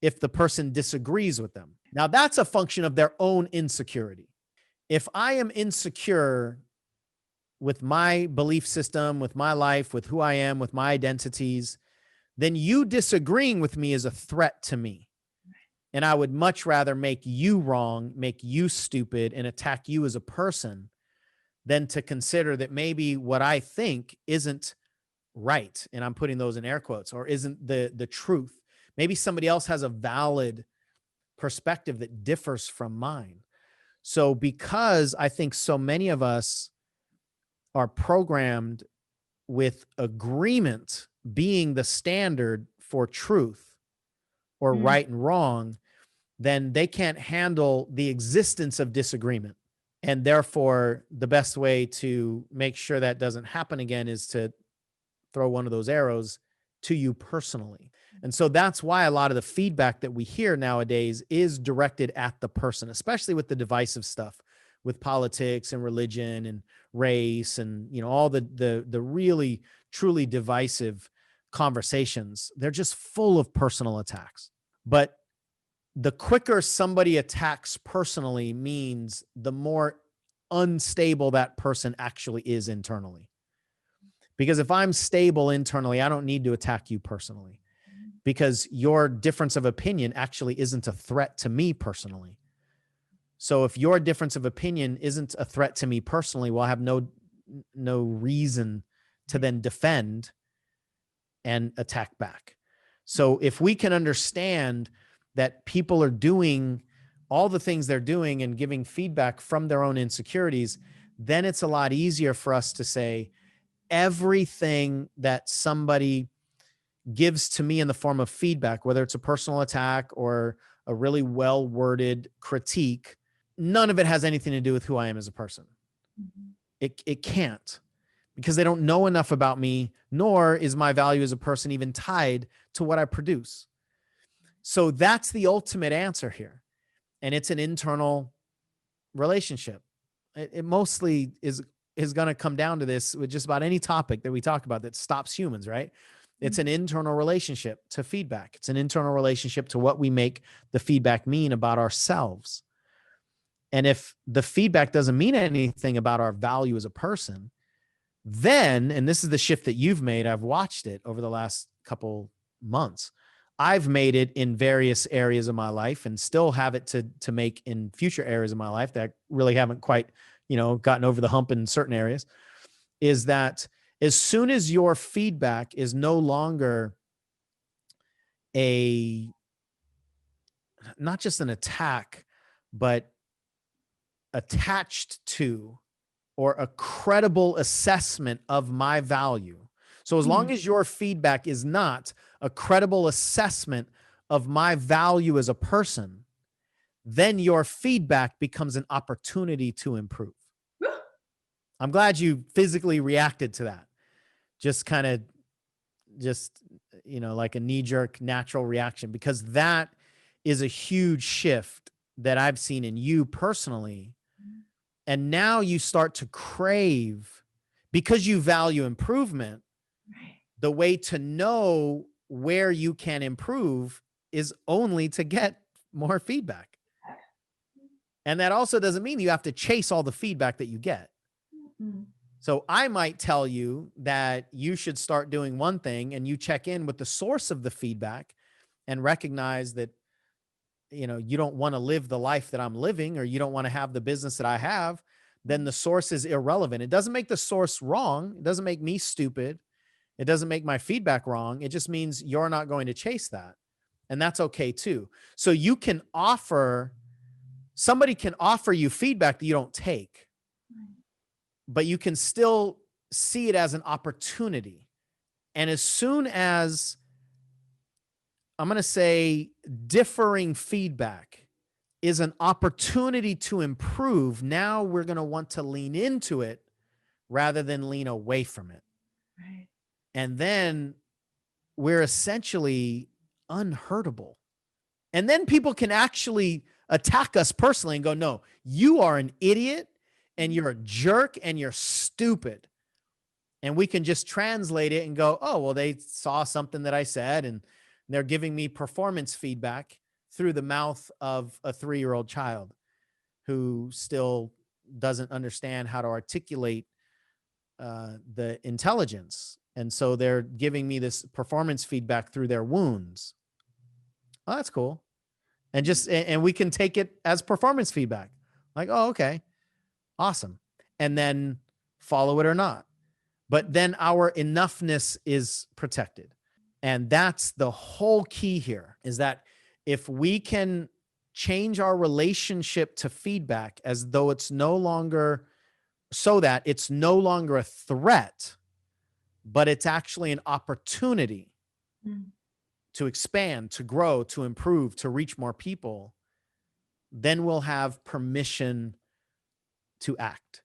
if the person disagrees with them. Now, that's a function of their own insecurity. If I am insecure with my belief system, with my life, with who I am, with my identities, then you disagreeing with me is a threat to me. And I would much rather make you wrong, make you stupid, and attack you as a person than to consider that maybe what I think isn't right. And I'm putting those in air quotes, or isn't the truth. Maybe somebody else has a valid perspective that differs from mine. So because I think so many of us are programmed with agreement being the standard for truth or Mm. right and wrong, then they can't handle the existence of disagreement. And therefore, the best way to make sure that doesn't happen again is to throw one of those arrows to you personally. And so that's why a lot of the feedback that we hear nowadays is directed at the person, especially with the divisive stuff, with politics and religion and race and, you know, all the really truly divisive conversations. They're just full of personal attacks. But the quicker somebody attacks personally means the more unstable that person actually is internally. Because if I'm stable internally, I don't need to attack you personally, because your difference of opinion actually isn't a threat to me personally. So if your difference of opinion isn't a threat to me personally, well, I have no reason to then defend and attack back. So if we can understand that people are doing all the things they're doing and giving feedback from their own insecurities, then it's a lot easier for us to say everything that somebody gives to me in the form of feedback, whether it's a personal attack or a really well-worded critique, none of it has anything to do with who I am as a person. Mhm. It can't, because they don't know enough about me, nor is my value as a person even tied to what I produce. So that's the ultimate answer here. And it's an internal relationship. It mostly is going to come down to this with just about any topic that we talk about that stops humans, right? It's an internal relationship to feedback. It's an internal relationship to what we make the feedback mean about ourselves. And if the feedback doesn't mean anything about our value as a person, then, and this is the shift that you've made, I've watched it over the last couple months. I've made it in various areas of my life and still have it to make in future areas of my life that I really haven't quite, gotten over the hump in certain areas, is that as soon as your feedback is no longer not just an attack, but attached to or a credible assessment of my value. So as long as your feedback is not a credible assessment of my value as a person, then your feedback becomes an opportunity to improve. I'm glad you physically reacted to that. Just kind of like a knee-jerk natural reaction, because that is a huge shift that I've seen in you personally. And now you start to crave, because you value improvement. Right. The way to know where you can improve is only to get more feedback. And that also doesn't mean you have to chase all the feedback that you get. Mhm. So I might tell you that you should start doing one thing, and you check in with the source of the feedback and recognize that, you don't want to live the life that I'm living, or you don't want to have the business that I have. Then the source is irrelevant. It doesn't make the source wrong. It doesn't make me stupid. It doesn't make my feedback wrong. It just means you're not going to chase that. And that's okay too. So you can offer somebody can offer you feedback that you don't take, but you can still see it as an opportunity. And as soon as, I'm going to say, differing feedback is an opportunity to improve, now we're going to want to lean into it rather than lean away from it. Right. And then we're essentially unhurtable. And then people can actually attack us personally and go, no, you are an idiot and you're a jerk and you're stupid. And we can just translate it and go, oh, well, they saw something that I said and they're giving me performance feedback through the mouth of a 3-year-old child who still doesn't understand how to articulate the intelligence. And so they're giving me this performance feedback through their wounds. Oh, that's cool. And we can take it as performance feedback. Like, oh, okay, awesome. And then follow it or not. But then our enoughness is protected. And that's the whole key here, is that if we can change our relationship to feedback as though it's no longer, so that it's no longer a threat, but it's actually an opportunity to expand, to grow, to improve, to reach more people, then we'll have permission to act.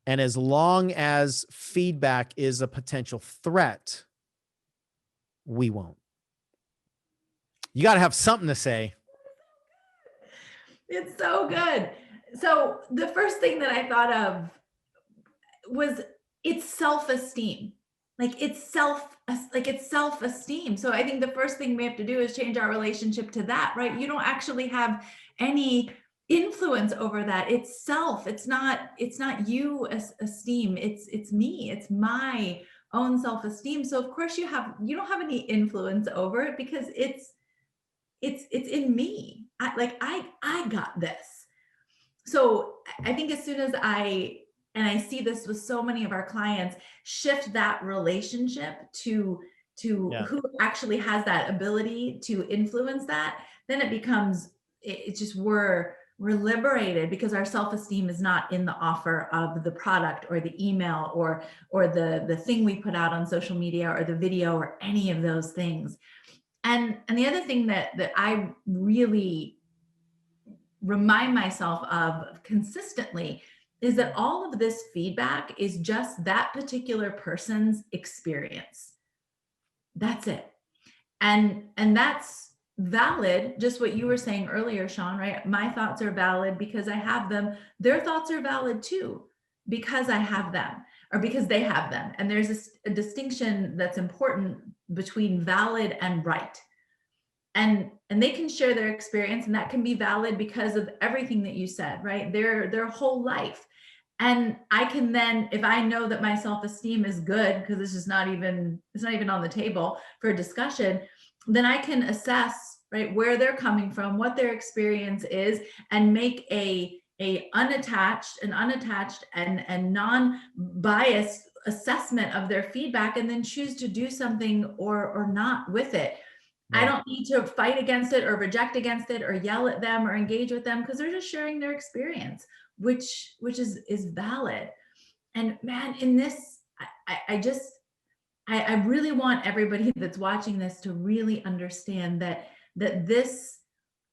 And as long as feedback is a potential threat, we won't. You got to have something to say. It's so good. So the first thing that I thought of was it's self-esteem. It's self-esteem. So I think the first thing we have to do is change our relationship to that, right? You don't actually have any influence over that. It's self. It's not you esteem. It's me. It's my own self-esteem. So of course you don't have any influence over it because it's in me. I got this. So I think as soon as I see this with so many of our clients, shift that relationship to who actually has that ability to influence that, then it becomes, it's just, we're liberated because our self-esteem is not in the offer of the product or the email or the thing we put out on social media or the video or any of those things. And the other thing that I really remind myself of consistently is that all of this feedback is just that particular person's experience. That's it. And that's valid, just what you were saying earlier, Sean, right? My thoughts are valid because I have them. Their thoughts are valid too, because I have them or because they have them. And there's a distinction that's important between valid and right. And they can share their experience, and that can be valid because of everything that you said, right? Their whole life. And I can then, if I know that my self-esteem is good, because it's not even on the table for a discussion, then I can assess, right, where they're coming from, what their experience is, and make a unattached and non-biased assessment of their feedback, and then choose to do something or not with it. Right. I don't need to fight against it or reject against it or yell at them or engage with them, because they're just sharing their experience, which is valid. And man, in this, I really want everybody that's watching this to really understand that this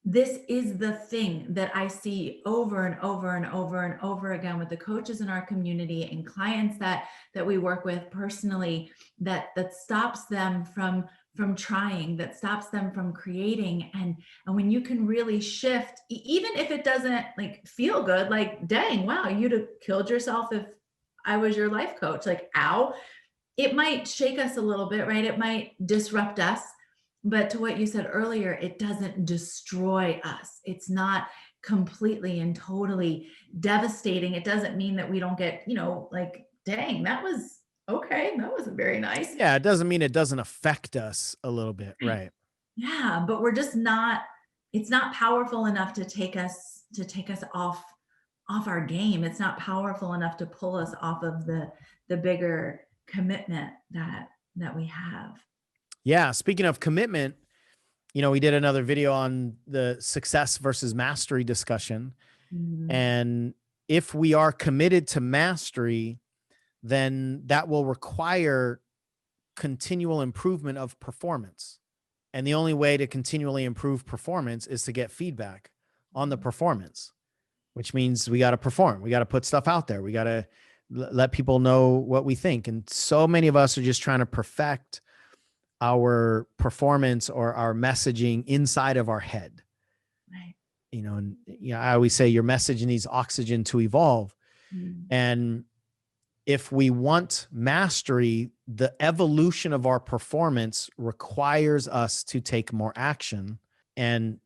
is the thing that I see over and over and over and over again with the coaches in our community and clients that we work with personally, that stops them from trying, that stops them from creating. And when you can really shift, even if it doesn't feel good, dang, wow, you'd have killed yourself if I was your life coach, ow, it might shake us a little bit, right? It might disrupt us. But to what you said earlier, it doesn't destroy us. It's not completely and totally devastating. It doesn't mean that we don't get, dang, that was okay. That wasn't very nice. Yeah, it doesn't mean it doesn't affect us a little bit, right? Yeah, but we're just not, it's not powerful enough to take us off our game. It's not powerful enough to pull us off of the bigger commitment that we have. Yeah. Speaking of commitment, We did another video on the success versus mastery discussion. Mhm. And if we are committed to mastery, then that will require continual improvement of performance. And the only way to continually improve performance is to get feedback on the performance, which means we got to perform. We got to put stuff out there. We got to let people know what we think. And so many of us are just trying to perfect our performance or our messaging inside of our head. Right. And I always say your message needs oxygen to evolve. Mhm. And if we want mastery, the evolution of our performance requires us to take more action. And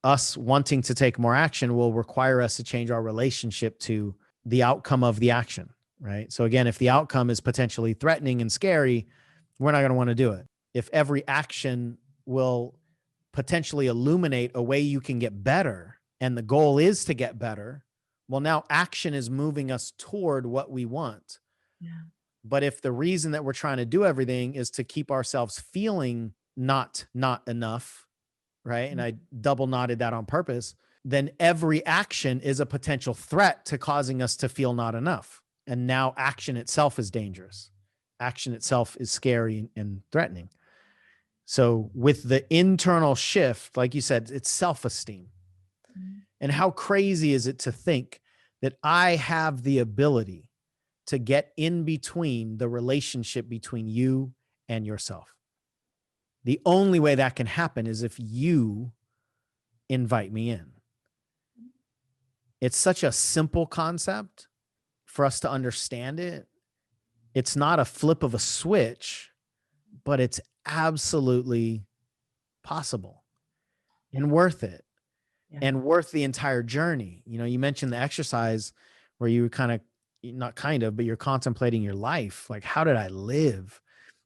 us wanting to take more action will require us to change our relationship to the outcome of the action, right? So again, if the outcome is potentially threatening and scary, we're not going to want to do it. If every action will potentially illuminate a way you can get better, and the goal is to get better, well, now action is moving us toward what we want. Yeah. But if the reason that we're trying to do everything is to keep ourselves feeling not enough, right? And I double knotted that on purpose, then every action is a potential threat to causing us to feel not enough. And now action itself is dangerous. Action itself is scary and threatening. So with the internal shift, like you said, it's self-esteem. Mhm. And how crazy is it to think that I have the ability to get in between the relationship between you and yourself? The only way that can happen is if you invite me in. It's such a simple concept for us to understand it. It's not a flip of a switch, but it's absolutely possible and worth it. Yeah. And worth the entire journey. You mentioned the exercise where you kind of, not kind of, but you're contemplating your life. Like, how did I live?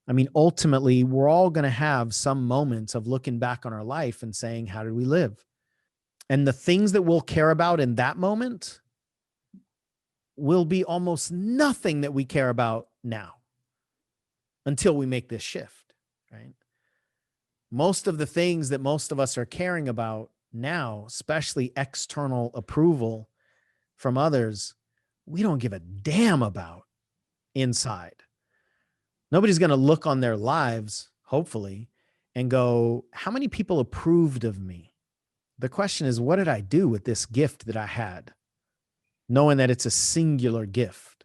I mean, ultimately, we're all going to have some moments of looking back on our life and saying, how did we live? And the things that we'll care about in that moment will be almost nothing that we care about now until we make this shift, right? Most of the things that most of us are caring about now, especially external approval from others, we don't give a damn about inside. Nobody's going to look on their lives, hopefully, and go, how many people approved of me? The question is, what did I do with this gift that I had? Knowing that it's a singular gift,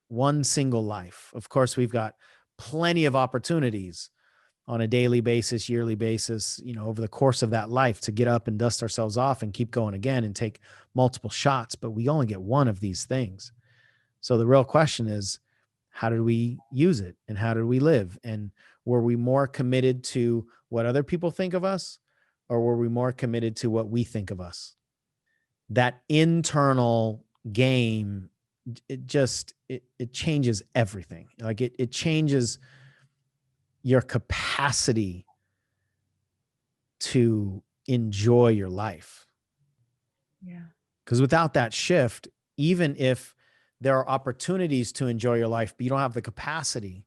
one single life. Of course, we've got plenty of opportunities on a daily basis, yearly basis, over the course of that life to get up and dust ourselves off and keep going again and take multiple shots. But we only get one of these things. So the real question is, how did we use it and how did we live? And were we more committed to what other people think of us, or were we more committed to what we think of us? That internal game, it changes everything. Like it changes your capacity to enjoy your life. Yeah. Because without that shift, even if there are opportunities to enjoy your life, but you don't have the capacity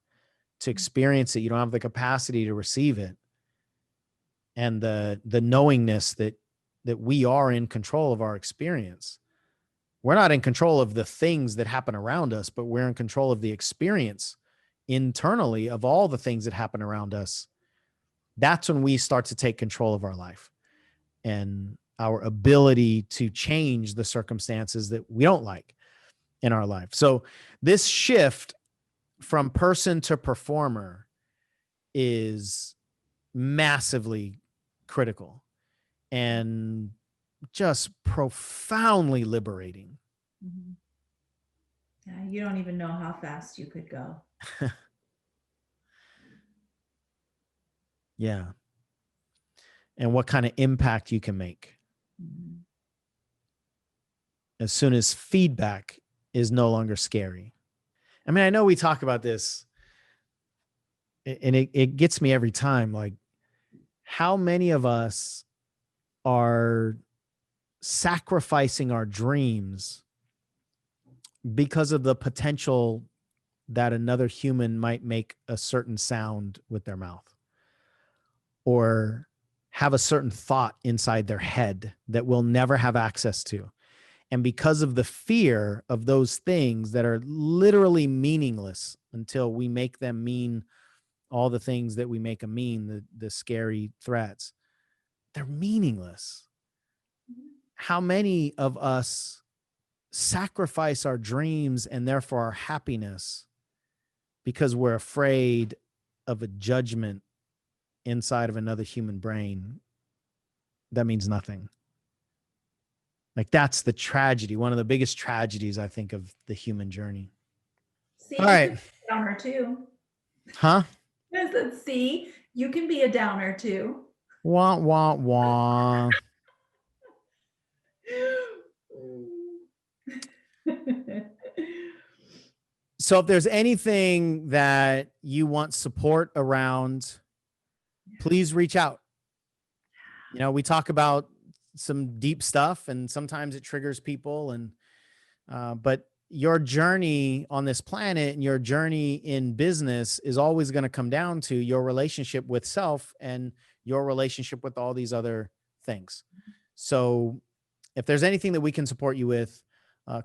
to experience it, you don't have the capacity to receive it, and the knowingness that we are in control of our experience. We're not in control of the things that happen around us, but we're in control of the experience internally of all the things that happen around us. That's when we start to take control of our life and our ability to change the circumstances that we don't like in our life. So this shift from person to performer is massively critical and just profoundly liberating. Mhm. Yeah, you don't even know how fast you could go. Yeah. And what kind of impact you can make Mhm. as soon as feedback is no longer scary. I mean, I know we talk about this and it gets me every time. Like, how many of us are sacrificing our dreams because of the potential that another human might make a certain sound with their mouth, or have a certain thought inside their head that we'll never have access to. And because of the fear of those things that are literally meaningless until we make them mean all the things that we make them mean, the scary threats, they're meaningless. How many of us sacrifice our dreams and therefore our happiness because we're afraid of a judgment inside of another human brain that means nothing? Like, that's the tragedy, one of the biggest tragedies, I think, of the human journey. See, All right. Downer too. Huh? I said, see, you can be a downer too. Wah, wah, wah. So if there's anything that you want support around, please reach out. You know, we talk about some deep stuff and sometimes it triggers people, and but your journey on this planet and your journey in business is always going to come down to your relationship with self and your relationship with all these other things. So if there's anything that we can support you with,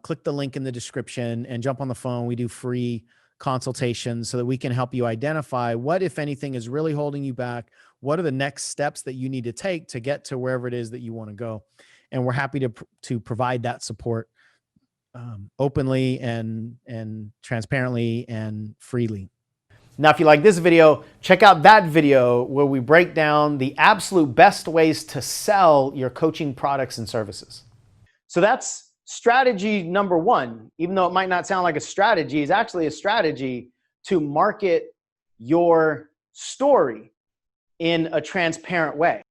click the link in the description and jump on the phone. We do free consultations so that we can help you identify what, if anything, is really holding you back. What are the next steps that you need to take to get to wherever it is that you want to go? And we're happy to provide that support openly and transparently and freely. Now, if you like this video, check out that video where we break down the absolute best ways to sell your coaching products and services. So that's strategy number one. Even though it might not sound like a strategy, it's actually a strategy to market your story in a transparent way.